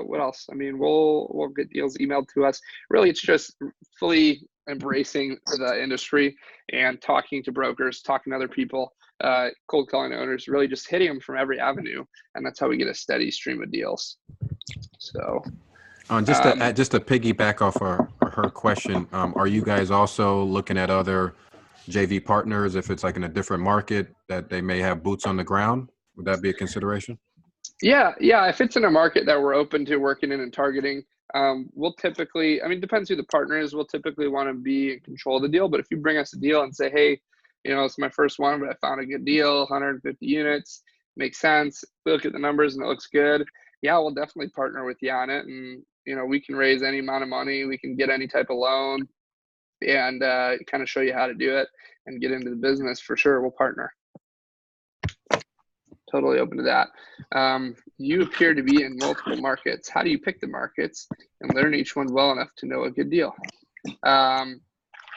what else? I mean, we'll get deals emailed to us. Really, it's just fully embracing the industry and talking to brokers, talking to other people, cold calling owners, really just hitting them from every avenue, and that's how we get a steady stream of deals. So just to piggyback off her question, are you guys also looking at other JV partners if it's like in a different market that they may have boots on the ground? Would that be a consideration? Yeah. If it's in a market that we're open to working in and targeting, we'll typically, I mean, depends who the partner is. We'll typically want to be in control of the deal. But if you bring us a deal and say, hey, it's my first one, but I found a good deal, 150 units, makes sense. We look at the numbers and it looks good. Yeah, we'll definitely partner with you on it. And, we can raise any amount of money. We can get any type of loan and kind of show you how to do it and get into the business for sure. We'll partner. Totally open to that. You appear to be in multiple markets. How do you pick the markets and learn each one well enough to know a good deal?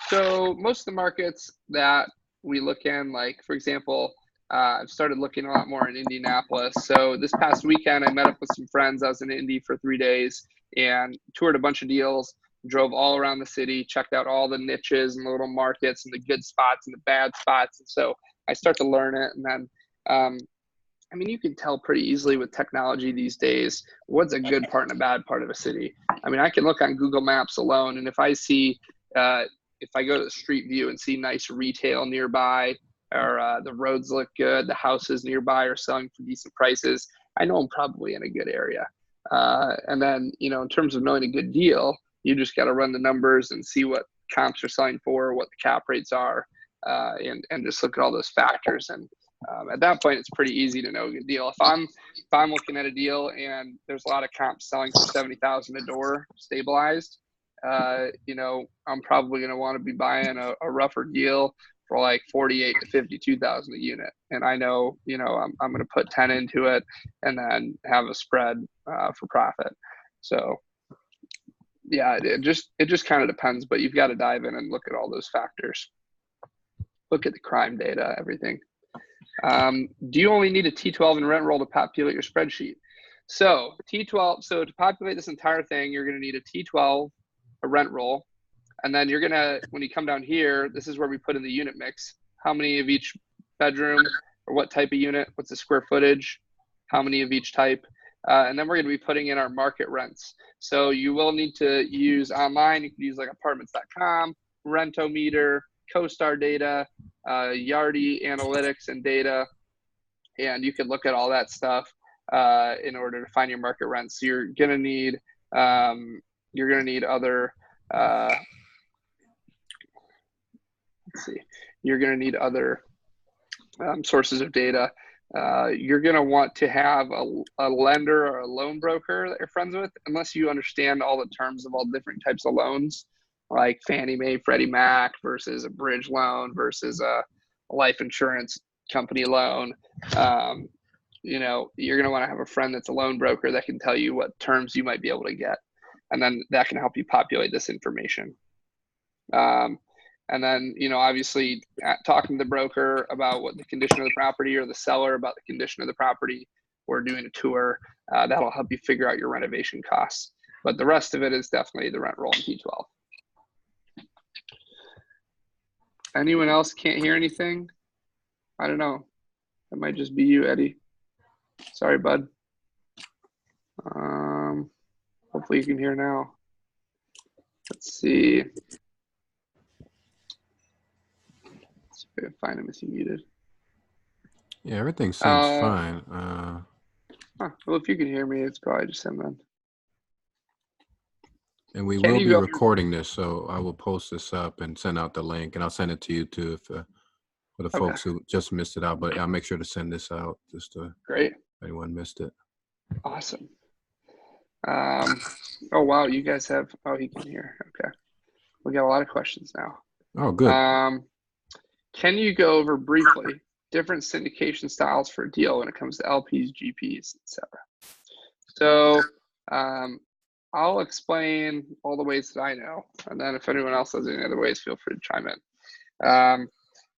So most of the markets that we look in, like for example, I've started looking a lot more in Indianapolis. So this past weekend, I met up with some friends. I was in Indy for 3 days and toured a bunch of deals, drove all around the city, checked out all the niches and the little markets and the good spots and the bad spots. And so I start to learn it. And then, I mean, you can tell pretty easily with technology these days, what's a good part and a bad part of a city. I mean, I can look on Google Maps alone, and if I see, if I go to the street view and see nice retail nearby, or the roads look good, the houses nearby are selling for decent prices, I know I'm probably in a good area. And then, in terms of knowing a good deal, you just got to run the numbers and see what comps are selling for, what the cap rates are, and just look at all those factors. And at that point, it's pretty easy to know a good deal. If I'm looking at a deal and there's a lot of comps selling for $70,000 a door, stabilized, I'm probably going to want to be buying a rougher deal for like 48 to 52,000 a unit. And I know, I'm going to put 10 into it and then have a spread for profit. So yeah, it just kind of depends, but you've got to dive in and look at all those factors. Look at the crime data, everything. Do you only need a T12 and rent roll to populate your spreadsheet? So T12, so to populate this entire thing, you're going to need a T12, a rent roll, and then you're going to, when you come down here, this is where we put in the unit mix. How many of each bedroom, or what type of unit, what's the square footage, how many of each type, and then we're going to be putting in our market rents. So you will need to use online. You can use like apartments.com, Rentometer, CoStar data, Yardi analytics and data, and you can look at all that stuff in order to find your market rents. So you're gonna need other you're gonna need other sources of data. You're going to want to have a lender or a loan broker that you're friends with, unless you understand all the terms of all different types of loans, like Fannie Mae, Freddie Mac versus a bridge loan versus a life insurance company loan. You know, you're going to want to have a friend that's a loan broker that can tell you what terms you might be able to get. And then that can help you populate this information. And then, you know, obviously talking to the broker about what the condition of the property, or the seller about the condition of the property, or doing a tour, that'll help you figure out your renovation costs. But the rest of it is definitely the rent roll and T12. Anyone else can't hear anything? I don't know. It might just be you, Eddie. Sorry, bud. Hopefully you can hear now. Let's see. Let's see if I can find him. Is he muted? Yeah, everything seems fine. Well, if you can hear me, it's probably just him then. And we will be recording this, so I will post this up and send out the link, and I'll send it to you too if, for the folks who just missed it out. But I'll make sure to send this out just to Great. If anyone missed it. Awesome. Oh wow, you guys have. Oh, he can hear. Okay, we got a lot of questions now. Oh, good. Can you go over briefly different syndication styles for a deal when it comes to LPs, GPs, etc.? So I'll explain all the ways that I know, and then if anyone else has any other ways, feel free to chime in.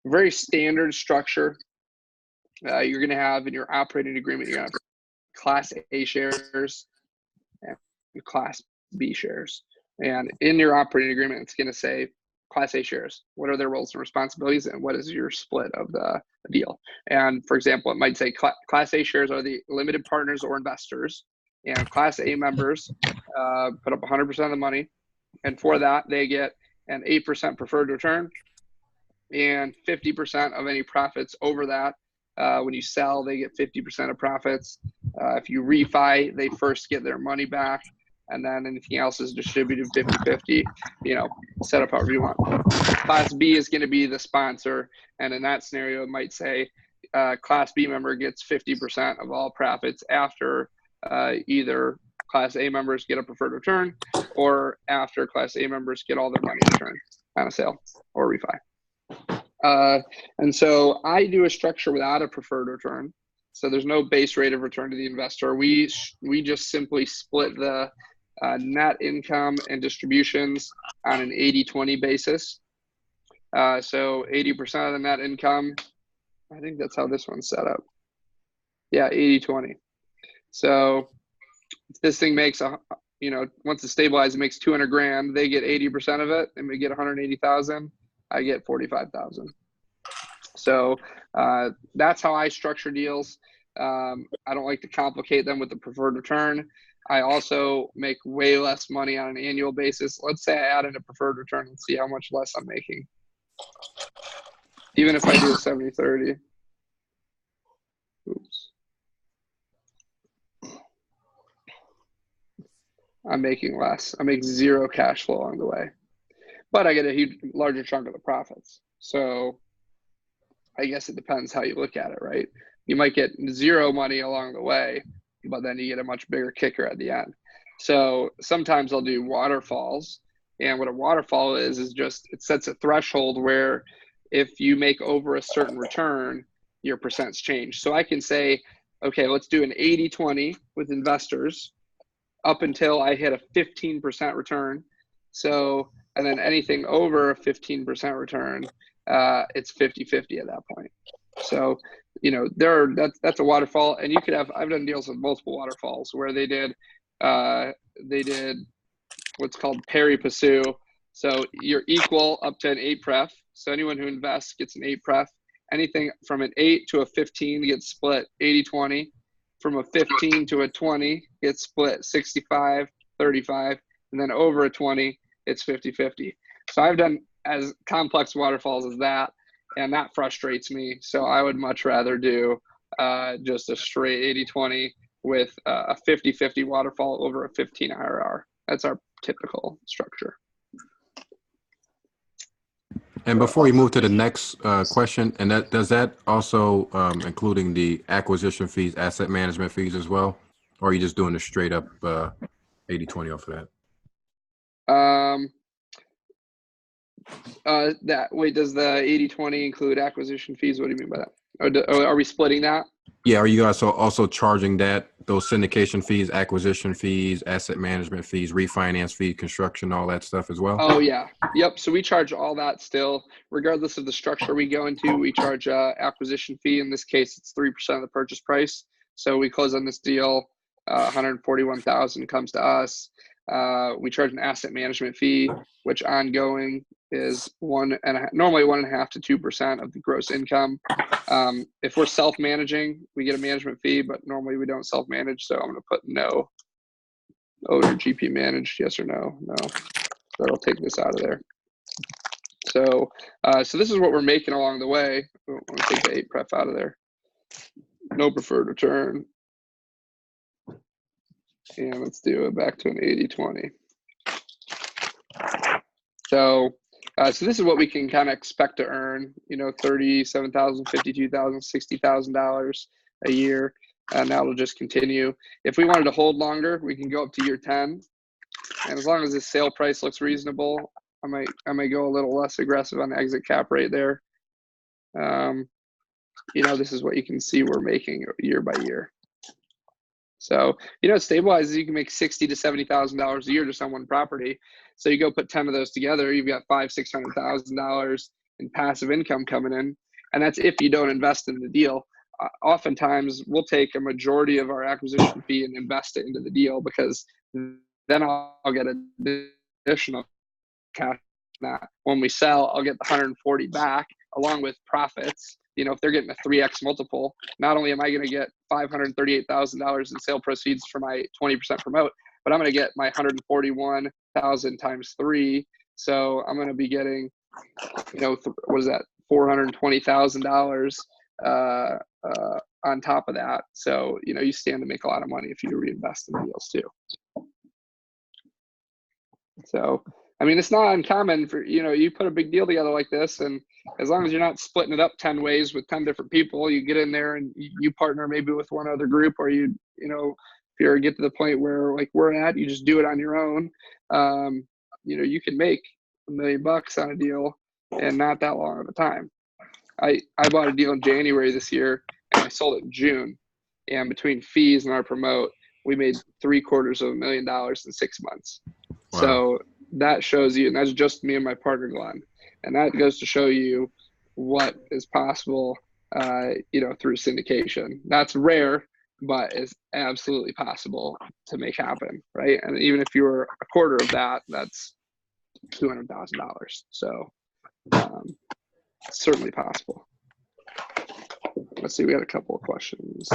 Very standard structure. You're going to have in your operating agreement, you're going to have Class A shares and Class B shares. And in your operating agreement, it's going to say Class A shares. What are their roles and responsibilities, and what is your split of the deal? And for example, it might say Class A shares are the limited partners or investors, and Class A members put up 100% of the money. And for that, they get an 8% preferred return and 50% of any profits over that. When you sell, they get 50% of profits. If you refi, they first get their money back, and then anything else is distributed 50-50, you know, set up however you want. Class B is going to be the sponsor, and in that scenario, it might say Class B member gets 50% of all profits after either Class A members get a preferred return, or after Class A members get all their money returned on a sale or refi. And so I do a structure without a preferred return. So there's no base rate of return to the investor. We just simply split the net income and distributions on an 80-20 basis. So 80% of the net income, I think that's how this one's set up. Yeah, 80-20. So if this thing makes you know, once it's stabilized, it makes 200 grand, they get 80% of it, and we get 180,000. I get 45,000. So that's how I structure deals. I don't like to complicate them with the preferred return. I also make way less money on an annual basis. Let's say I add in a preferred return and see how much less I'm making. Even if I do a 70-30. Oops. I'm making less. I make zero cash flow along the way, but I get a larger chunk of the profits. So I guess it depends how you look at it, right? You might get zero money along the way, but then you get a much bigger kicker at the end. So sometimes I'll do waterfalls. And what a waterfall is just, it sets a threshold where if you make over a certain return, your percents change. So I can say, okay, let's do an 80-20 with investors up until I hit a 15% return. So, and then anything over a 15% return, it's 50-50 at that point. So, you know, that's a waterfall, and you could have, I've done deals with multiple waterfalls where they did what's called pari passu. So you're equal up to an 8 pref. So anyone who invests gets an 8 pref. Anything from an 8 to a 15 gets split 80-20. From a 15 to a 20 gets split 65-35. And then over a 20, it's 50-50. So I've done as complex waterfalls as that, and that frustrates me. So I would much rather do just a straight 80-20 with a 50-50 waterfall over a 15 IRR. That's our typical structure. And before you move to the next question, and does that also including the acquisition fees, asset management fees as well, or are you just doing the straight up 80/20 off of that? Wait, does the 80/20 include acquisition fees? What do you mean by that? Are we splitting that? Yeah, are you guys also charging those syndication fees, acquisition fees, asset management fees, refinance fee, construction, all that stuff as well? Oh yeah, yep. So we charge all that still, regardless of the structure we go into. We charge acquisition fee. In this case, it's 3% of the purchase price. So we close on this deal, 141,000 comes to us. We charge an asset management fee, which ongoing is normally 1.5% to 2% of the gross income. If we're self-managing, we get a management fee, but normally we don't self-manage. So I'm going to put no. Owner GP managed, yes or no? No. That'll take this out of there. So, so this is what we're making along the way. I'm going to take the 8 pref out of there. No preferred return. And let's do it back to an 80/20. So, so this is what we can kind of expect to earn, $37,000, $52,000, $60,000 a year. And that'll just continue. If we wanted to hold longer, we can go up to year 10. And as long as the sale price looks reasonable, I might go a little less aggressive on the exit cap rate there. This is what you can see we're making year by year. So, it stabilizes. You can make $60,000 to $70,000 a year just on one property. So you go put 10 of those together, you've got $500,000-$600,000 in passive income coming in, and that's if you don't invest in the deal. Oftentimes, we'll take a majority of our acquisition fee and invest it into the deal, because then I'll get additional cash. When we sell, I'll get the 140 back along with profits. If they're getting a 3x multiple, not only am I going to get $538,000 in sale proceeds for my 20% promote, but I'm going to get my 141,000 times 3. So I'm going to be getting, what is that? $420,000 on top of that. So, you stand to make a lot of money if you reinvest in deals too. So, it's not uncommon for, you put a big deal together like this, and as long as you're not splitting it up 10 ways with 10 different people, you get in there and you partner maybe with one other group, or if you get to the point where like we're at, you just do it on your own. You can make $1 million on a deal and not that long of a time. I bought a deal in January this year and I sold it in June, and between fees and our promote, we made $750,000 in 6 months. Wow. So that shows you, and that's just me and my partner Glenn, and that goes to show you what is possible, through syndication. That's rare, but it's absolutely possible to make happen, right? And even if you were a quarter of that, that's $200,000. So certainly possible. Let's see, we got a couple of questions.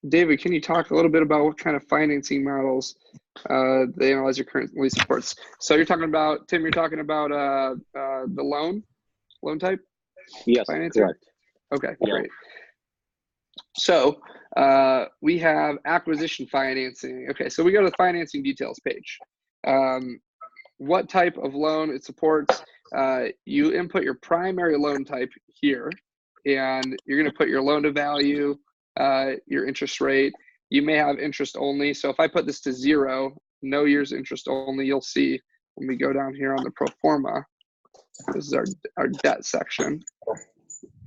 David, can you talk a little bit about what kind of financing models they analyze your current lease reports? So you're talking about, Tim, the loan type? Yes, financing? Correct. Okay, yeah. Great. So we have acquisition financing. Okay, so we go to the financing details page. What type of loan it supports? You input your primary loan type here, and you're going to put your loan to value, your interest rate. You may have interest only. So if I put this to 0, no years interest only, you'll see when we go down here on the pro forma, this is our debt section.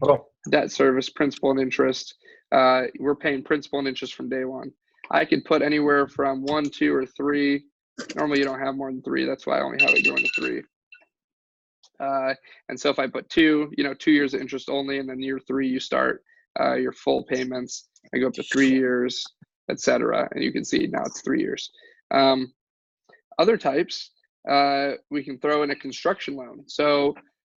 Hello. Debt service, principal and interest. We're paying principal and interest from day one. I could put anywhere from 1, 2, or 3. Normally you don't have more than 3. That's why I only have it going to 3. And so if I put 2, 2 years of interest only, and then year 3 you start your full payments. I go up to 3 years, etc. And you can see now it's 3 years. Other types, we can throw in a construction loan. So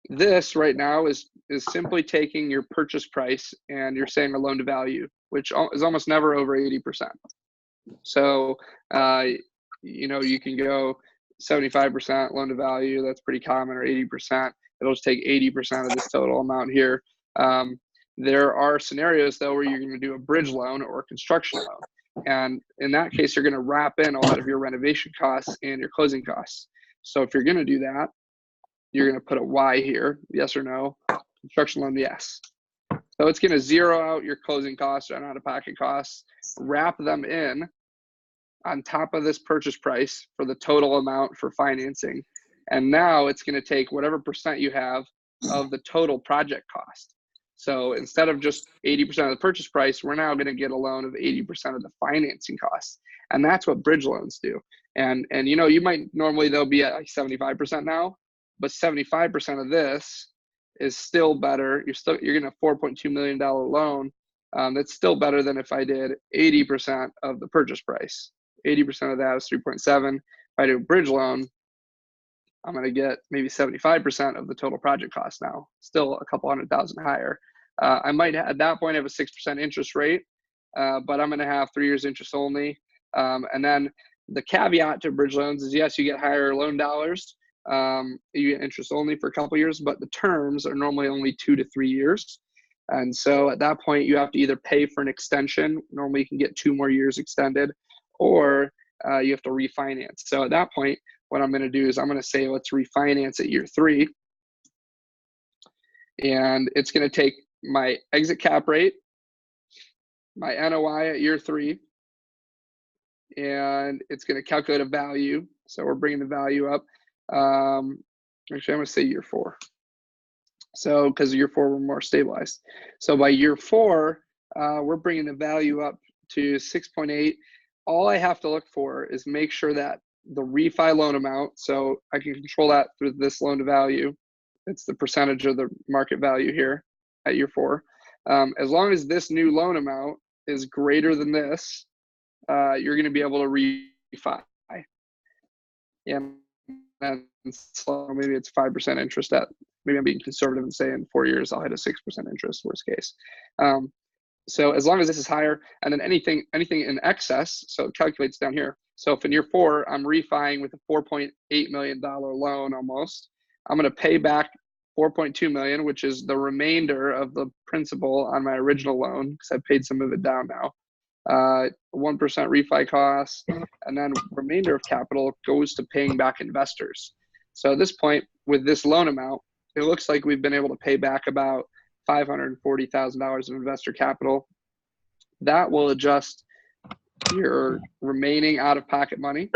this right now is simply taking your purchase price and you're saying a loan to value, which is almost never over 80%. So, you can go 75% loan to value. That's pretty common, or 80%. It'll just take 80% of this total amount here. There are scenarios though where you're going to do a bridge loan or a construction loan. And in that case, you're going to wrap in a lot of your renovation costs and your closing costs. So if you're going to do that, you're going to put a Y here, yes or no. Construction loan, yes. So it's going to zero out your closing costs and out-of-pocket costs, wrap them in on top of this purchase price for the total amount for financing. And now it's going to take whatever percent you have of the total project cost. So instead of just 80% of the purchase price, we're now going to get a loan of 80% of the financing costs. And that's what bridge loans do. And you know, you might normally they'll be at like 75% now, but 75% of this is still better. You're getting a $4.2 million loan. That's still better than if I did 80% of the purchase price. 80% of that is 3.7. If I do a bridge loan, I'm going to get maybe 75% of the total project cost now, still a couple $100,000 higher. I might at that point have a 6% interest rate, but I'm going to have 3 years interest only. And then the caveat to bridge loans is, yes, you get higher loan dollars. You get interest only for a couple years, but the terms are normally only 2 to 3 years. And so at that point, you have to either pay for an extension. Normally you can get 2 more years extended, or you have to refinance. So at that point, what I'm going to do is I'm going to say, let's refinance at year 3. And it's going to take my exit cap rate, my NOI at year 3, and it's going to calculate a value. So we're bringing the value up. Actually, I'm going to say year 4. So because year 4, we're more stabilized. So by year 4, we're bringing the value up to 6.8. All I have to look for is make sure that the refi loan amount, so I can control that through this loan to value. It's the percentage of the market value here at year 4. As long as this new loan amount is greater than this, you're going to be able to refi. And then so maybe it's 5% interest at, maybe I'm being conservative and saying 4 years, I'll hit a 6% interest, worst case. So as long as this is higher, and then anything in excess, so it calculates down here. So if in year 4, I'm refining with a $4.8 million loan almost, I'm going to pay back $4.2 million, which is the remainder of the principal on my original loan, because I paid some of it down now. 1% refi costs, and then remainder of capital goes to paying back investors. So at this point, with this loan amount, it looks like we've been able to pay back about $540,000 of investor capital. That will adjust your remaining out-of-pocket money.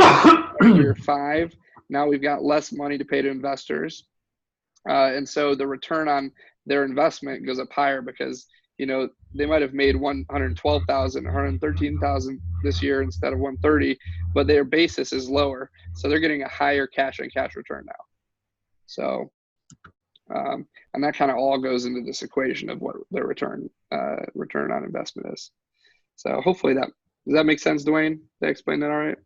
Year 5, now we've got less money to pay to investors. And so the return on their investment goes up higher because, you know, they might have made $112,000, $113,000 this year instead of $130,000, but their basis is lower. So they're getting a higher cash on cash return now. So, and that kind of all goes into this equation of what their return on investment is. So hopefully does that make sense, Dwayne? Did I explain that all right?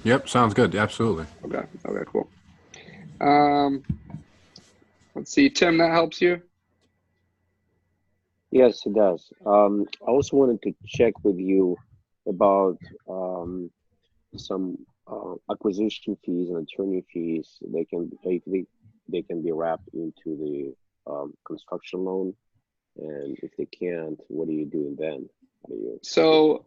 Yep, sounds good. Absolutely. Okay, cool. Let's see, Tim, that helps you? Yes, it does. I also wanted to check with you about some acquisition fees and attorney fees. They can be wrapped into the construction loan, and if they can't, what are you doing then? So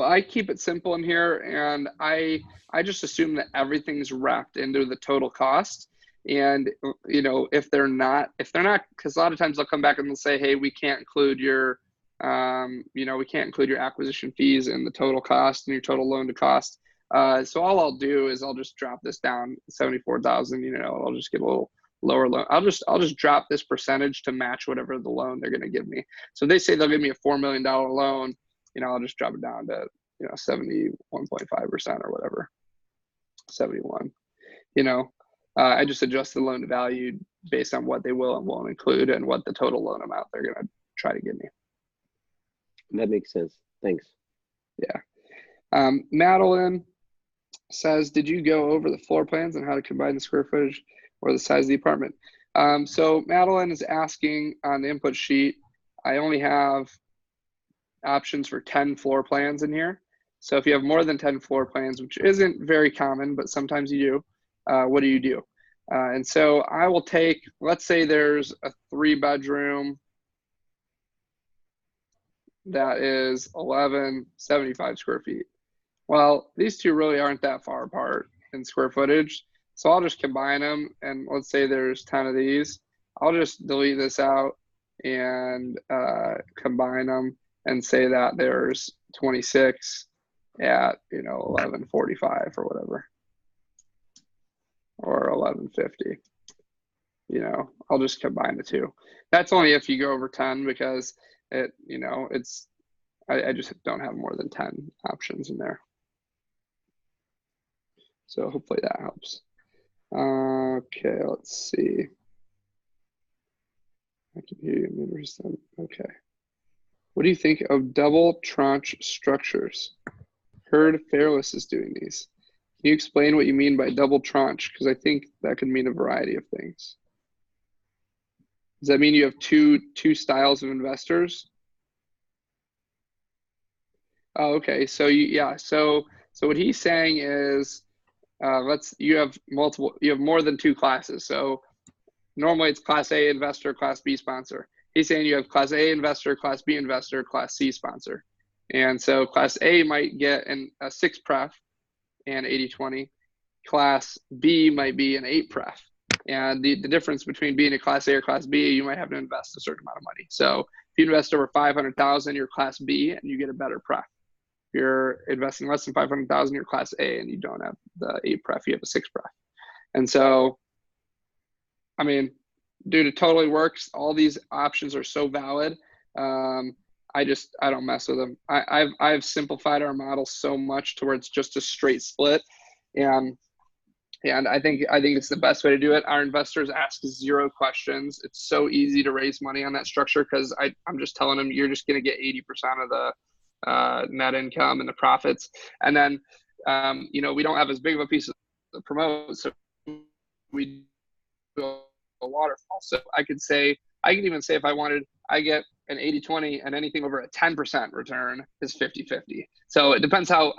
I keep it simple in here, and I just assume that everything's wrapped into the total cost. And, you know, if they're not, because a lot of times they'll come back and they'll say, hey, we can't include your, we can't include your acquisition fees in the total cost and your total loan to cost. So all I'll do is I'll just drop this down 74,000, you know, I'll just get a little lower loan. I'll just drop this percentage to match whatever the loan they're going to give me. So they say they'll give me a $4 million loan, you know, I'll just drop it down to, you know, 71.5% or whatever, 71, you know. I just adjust the loan to value based on what they will and won't include and what the total loan amount they're going to try to give me. That makes sense. Thanks. Yeah. Madeline says, did you go over the floor plans and how to combine the square footage or the size of the apartment? So Madeline is asking on the input sheet, I only have options for 10 floor plans in here. So if you have more than 10 floor plans, which isn't very common, but sometimes you do, what do you do? And so I will take, let's say there's a 3-bedroom that is 1175 square feet. Well, these two really aren't that far apart in square footage. So I'll just combine them. And let's say there's 10 of these. I'll just delete this out and combine them and say that there's 26 at, 1145 or whatever, or 1150. I'll just combine the two. That's only if you go over 10, because I just don't have more than 10 options in there. So hopefully that helps. Okay, let's see. I can hear you. Okay. What do you think of double tranche structures? Heard Fairless is doing these. Can you explain what you mean by double tranche? Because I think that could mean a variety of things. Does that mean you have two styles of investors? Oh, okay. So So what he's saying is, you have more than two classes. So normally it's Class A investor, Class B sponsor. He's saying you have Class A investor, Class B investor, Class C sponsor. And so Class A might get a 6 pref and 80/20. Class B might be an 8 pref. And the difference between being a Class A or Class B, you might have to invest a certain amount of money. So if you invest over 500,000, you're Class B and you get a better pref. If you're investing less than 500,000, you're Class A and you don't have the 8 pref, you have a 6 pref. And so, I mean, dude, it totally works. All these options are so valid. I don't mess with them. I've simplified our model so much to where it's just a straight split. And I think it's the best way to do it. Our investors ask 0 questions. It's so easy to raise money on that structure, because I'm just telling them you're just going to get 80% of the net income and the profits. And then, we don't have as big of a piece to promote, so we do a waterfall. So I can even say if I wanted, I get an 80/20, and anything over a 10% return is 50/50. So it depends how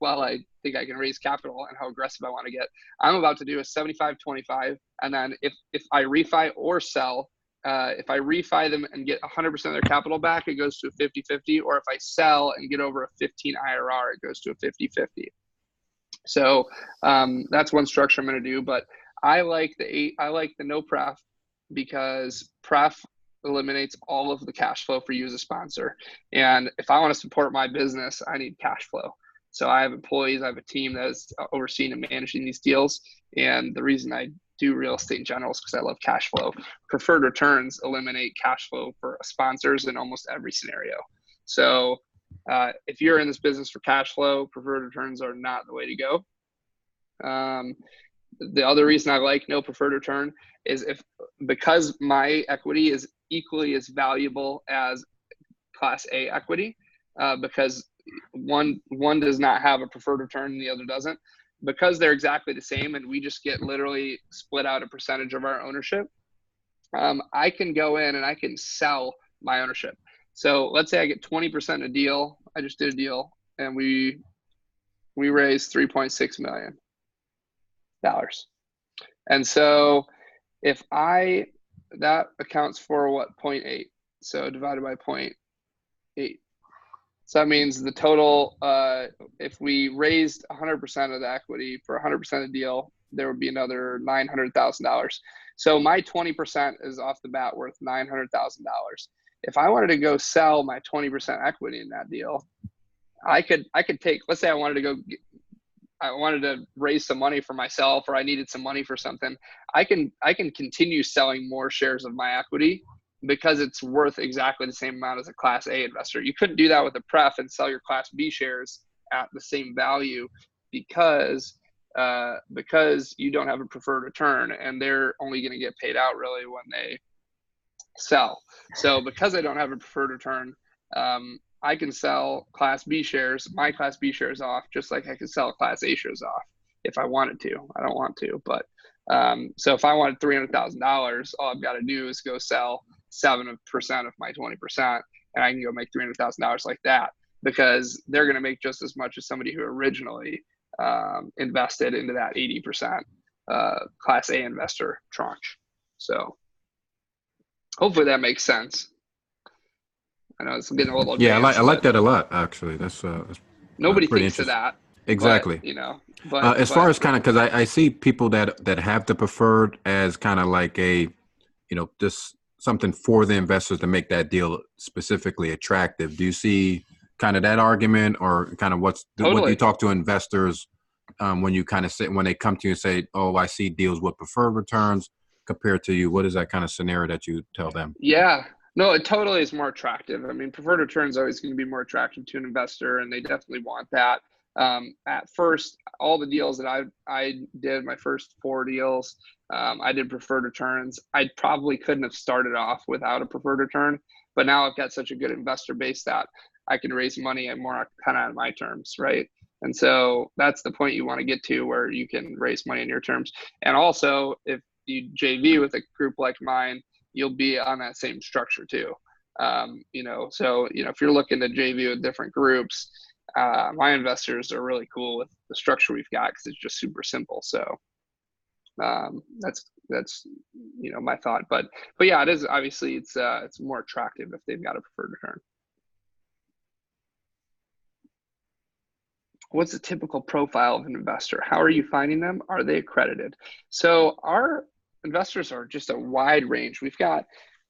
well I think I can raise capital and how aggressive I want to get. I'm about to do a 75/25, and then if I refi or sell, if I refi them and get 100% of their capital back, it goes to a 50/50, or if I sell and get over a 15 IRR, it goes to a 50/50. So that's one structure I'm going to do, but I like the no pref, because pref eliminates all of the cash flow for you as a sponsor. And if I want to support my business, I need cash flow. So I have employees, I have a team that is overseeing and managing these deals. And the reason I do real estate in general is because I love cash flow. Preferred returns eliminate cash flow for sponsors in almost every scenario. So if you're in this business for cash flow, preferred returns are not the way to go. The other reason I like no preferred return is because my equity is equally as valuable as Class A equity, because one does not have a preferred return and the other doesn't. Because they're exactly the same and we just get literally split out a percentage of our ownership, I can go in and I can sell my ownership. So let's say I get 20% in a deal. I just did a deal and we raised $3.6 million. And so that accounts for what, 0.8. So divided by 0.8. So that means the total, if we raised 100% of the equity for 100% of the deal, there would be another $900,000. So my 20% is off the bat worth $900,000. If I wanted to go sell my 20% equity in that deal, I could take, let's say I wanted to raise some money for myself, or I needed some money for something. I can continue selling more shares of my equity because it's worth exactly the same amount as a Class A investor. You couldn't do that with a pref and sell your Class B shares at the same value because you don't have a preferred return, and they're only going to get paid out really when they sell. So because I don't have a preferred return, I can sell Class B shares, my Class B shares off, just like I could sell Class A shares off if I wanted to. I don't want to, but so if I wanted $300,000, all I've got to do is go sell 7% of my 20%, and I can go make $300,000 like that, because they're going to make just as much as somebody who originally invested into that 80% Class A investor tranche. So hopefully that makes sense. I know it's getting a little Yeah, advanced, I like but that a lot, actually. That's nobody pretty thinks of interesting. that. Exactly. But, you know, but As far as kind of, because I see people that have the preferred as kind of like a, you know, just something for the investors to make that deal specifically attractive. Do you see kind of that argument, or kind of what do you totally. talk to investors when you kind of say, when they come to you and say, oh, I see deals with preferred returns compared to you? What is that kind of scenario that you tell them? Yeah, no, it totally is more attractive. I mean, preferred return is always going to be more attractive to an investor, and they definitely want that. At first, all the deals that I did, my first 4 deals, I did preferred returns. I probably couldn't have started off without a preferred return, but now I've got such a good investor base that I can raise money and more kind of on my terms, right? And so that's the point you want to get to, where you can raise money on your terms. And also, if you JV with a group like mine, you'll be on that same structure too. You know, so, you know, if you're looking to JV with different groups, my investors are really cool with the structure we've got, because it's just super simple. So that's you know, my thought. But yeah, it is obviously it's more attractive if they've got a preferred return. What's the typical profile of an investor? How are you finding them? Are they accredited? So our investors are just a wide range. We've got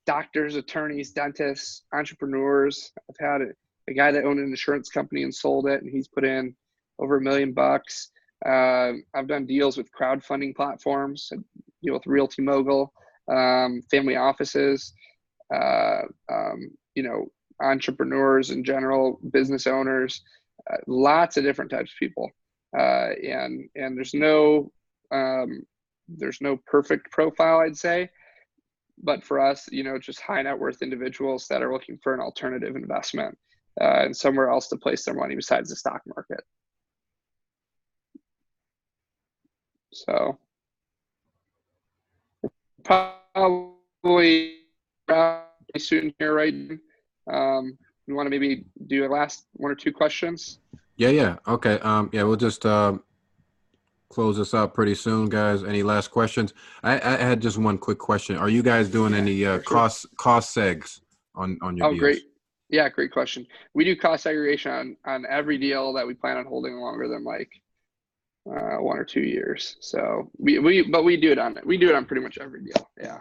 doctors, attorneys, dentists, entrepreneurs. I've had a guy that owned an insurance company and sold it, and he's put in over $1 million. I've done deals with crowdfunding platforms, I deal with Realty Mogul, family offices, you know, entrepreneurs in general, business owners, lots of different types of people. And there's no perfect profile, I'd say. But for us, you know, just high net worth individuals that are looking for an alternative investment and somewhere else to place their money besides the stock market. So probably soon here, right? You want to maybe do a last 1 or 2 questions? Yeah. Okay. Yeah, we'll just close this out pretty soon, guys. Any last questions? I had just one quick question. Are you guys doing any cost segs on your deals? Great. Yeah, great question. We do cost segregation on every deal that we plan on holding longer than like 1 or 2 years. So we do it on pretty much every deal. Yeah.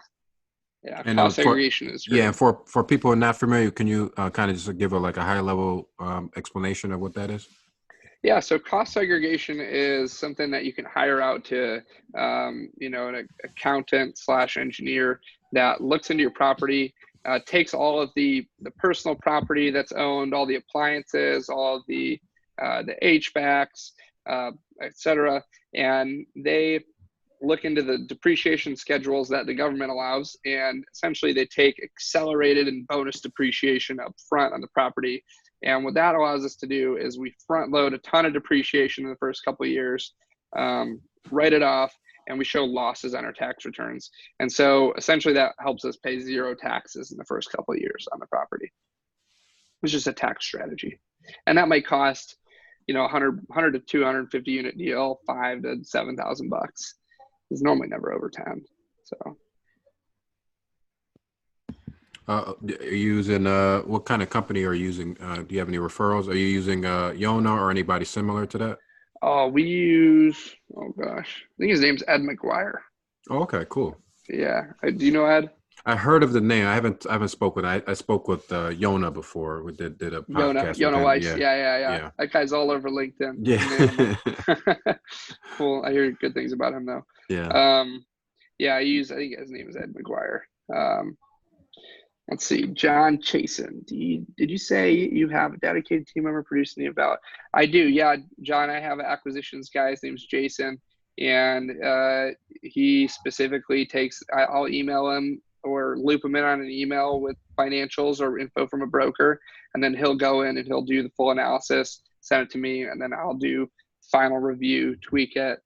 And cost segregation is great. Yeah, and for people who are not familiar, can you kind of just give a high level explanation of what that is? Yeah, so cost segregation is something that you can hire out to, you know, an accountant / engineer that looks into your property, takes all of the personal property that's owned, all the appliances, all of the HVACs, et cetera, and they look into the depreciation schedules that the government allows, and essentially they take accelerated and bonus depreciation up front on the property. And what that allows us to do is we front load a ton of depreciation in the first couple of years, write it off, and we show losses on our tax returns. And so essentially that helps us pay 0 taxes in the first couple of years on the property. It's just a tax strategy. And that might cost, you know, 100 to 250 unit deal, $5,000 to $7,000. It's normally never over 10. So. Are you using what kind of company are you using? Do you have any referrals? Are you using Yona or anybody similar to that? We use, oh gosh, I think his name's Ed McGuire. Oh, okay, cool. Yeah, do you know Ed? I heard of the name. I haven't spoken. I spoke with Yona before. We did a podcast. Yona Weiss. Yeah. That guy's all over LinkedIn. Yeah. Cool. I hear good things about him though. Yeah. Yeah, I think his name is Ed McGuire. Let's see, John Chasen. Did you say you have a dedicated team member producing the ballot? I do. Yeah, John, I have an acquisitions guy. His name's Jason, and he specifically I'll email him or loop him in on an email with financials or info from a broker, and then he'll go in and he'll do the full analysis, send it to me, and then I'll do final review, tweak it,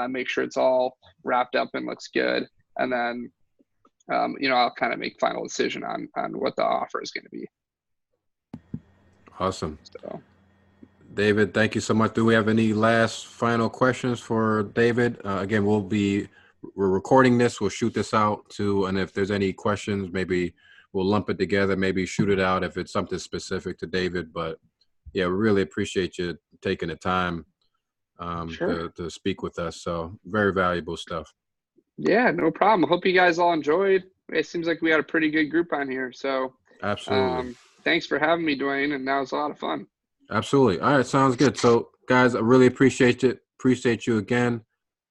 make sure it's all wrapped up and looks good, and then you know, I'll kind of make final decision on what the offer is going to be. Awesome. So, David, thank you so much. Do we have any last final questions for David? Again, we're recording this. We'll shoot this out and if there's any questions, maybe we'll lump it together, maybe shoot it out if it's something specific to David. But yeah, we really appreciate you taking the time Sure. to speak with us. So very valuable stuff. Yeah, no problem. Hope you guys all enjoyed. It seems like we had a pretty good group on here. So Absolutely. thanks for having me, Dwaine, and that was a lot of fun. Absolutely. All right, sounds good. So guys, I really appreciate it. Appreciate you again.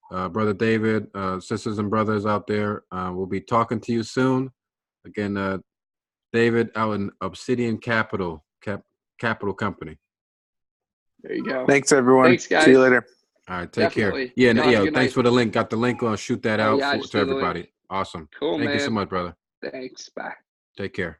Brother David, sisters and brothers out there, we'll be talking to you soon. Again, David out in Obsidian Capital Company. There you go. Thanks, everyone. Thanks, guys. See you later. All right, take Definitely. care. Yeah, Y'all have a yeah. good Thanks night. for the link. Got the link. I'll shoot that Oh, out yeah, I to just did the link. everybody. Awesome. Cool, Thank you so man. much, brother. Thanks. Bye. Take care.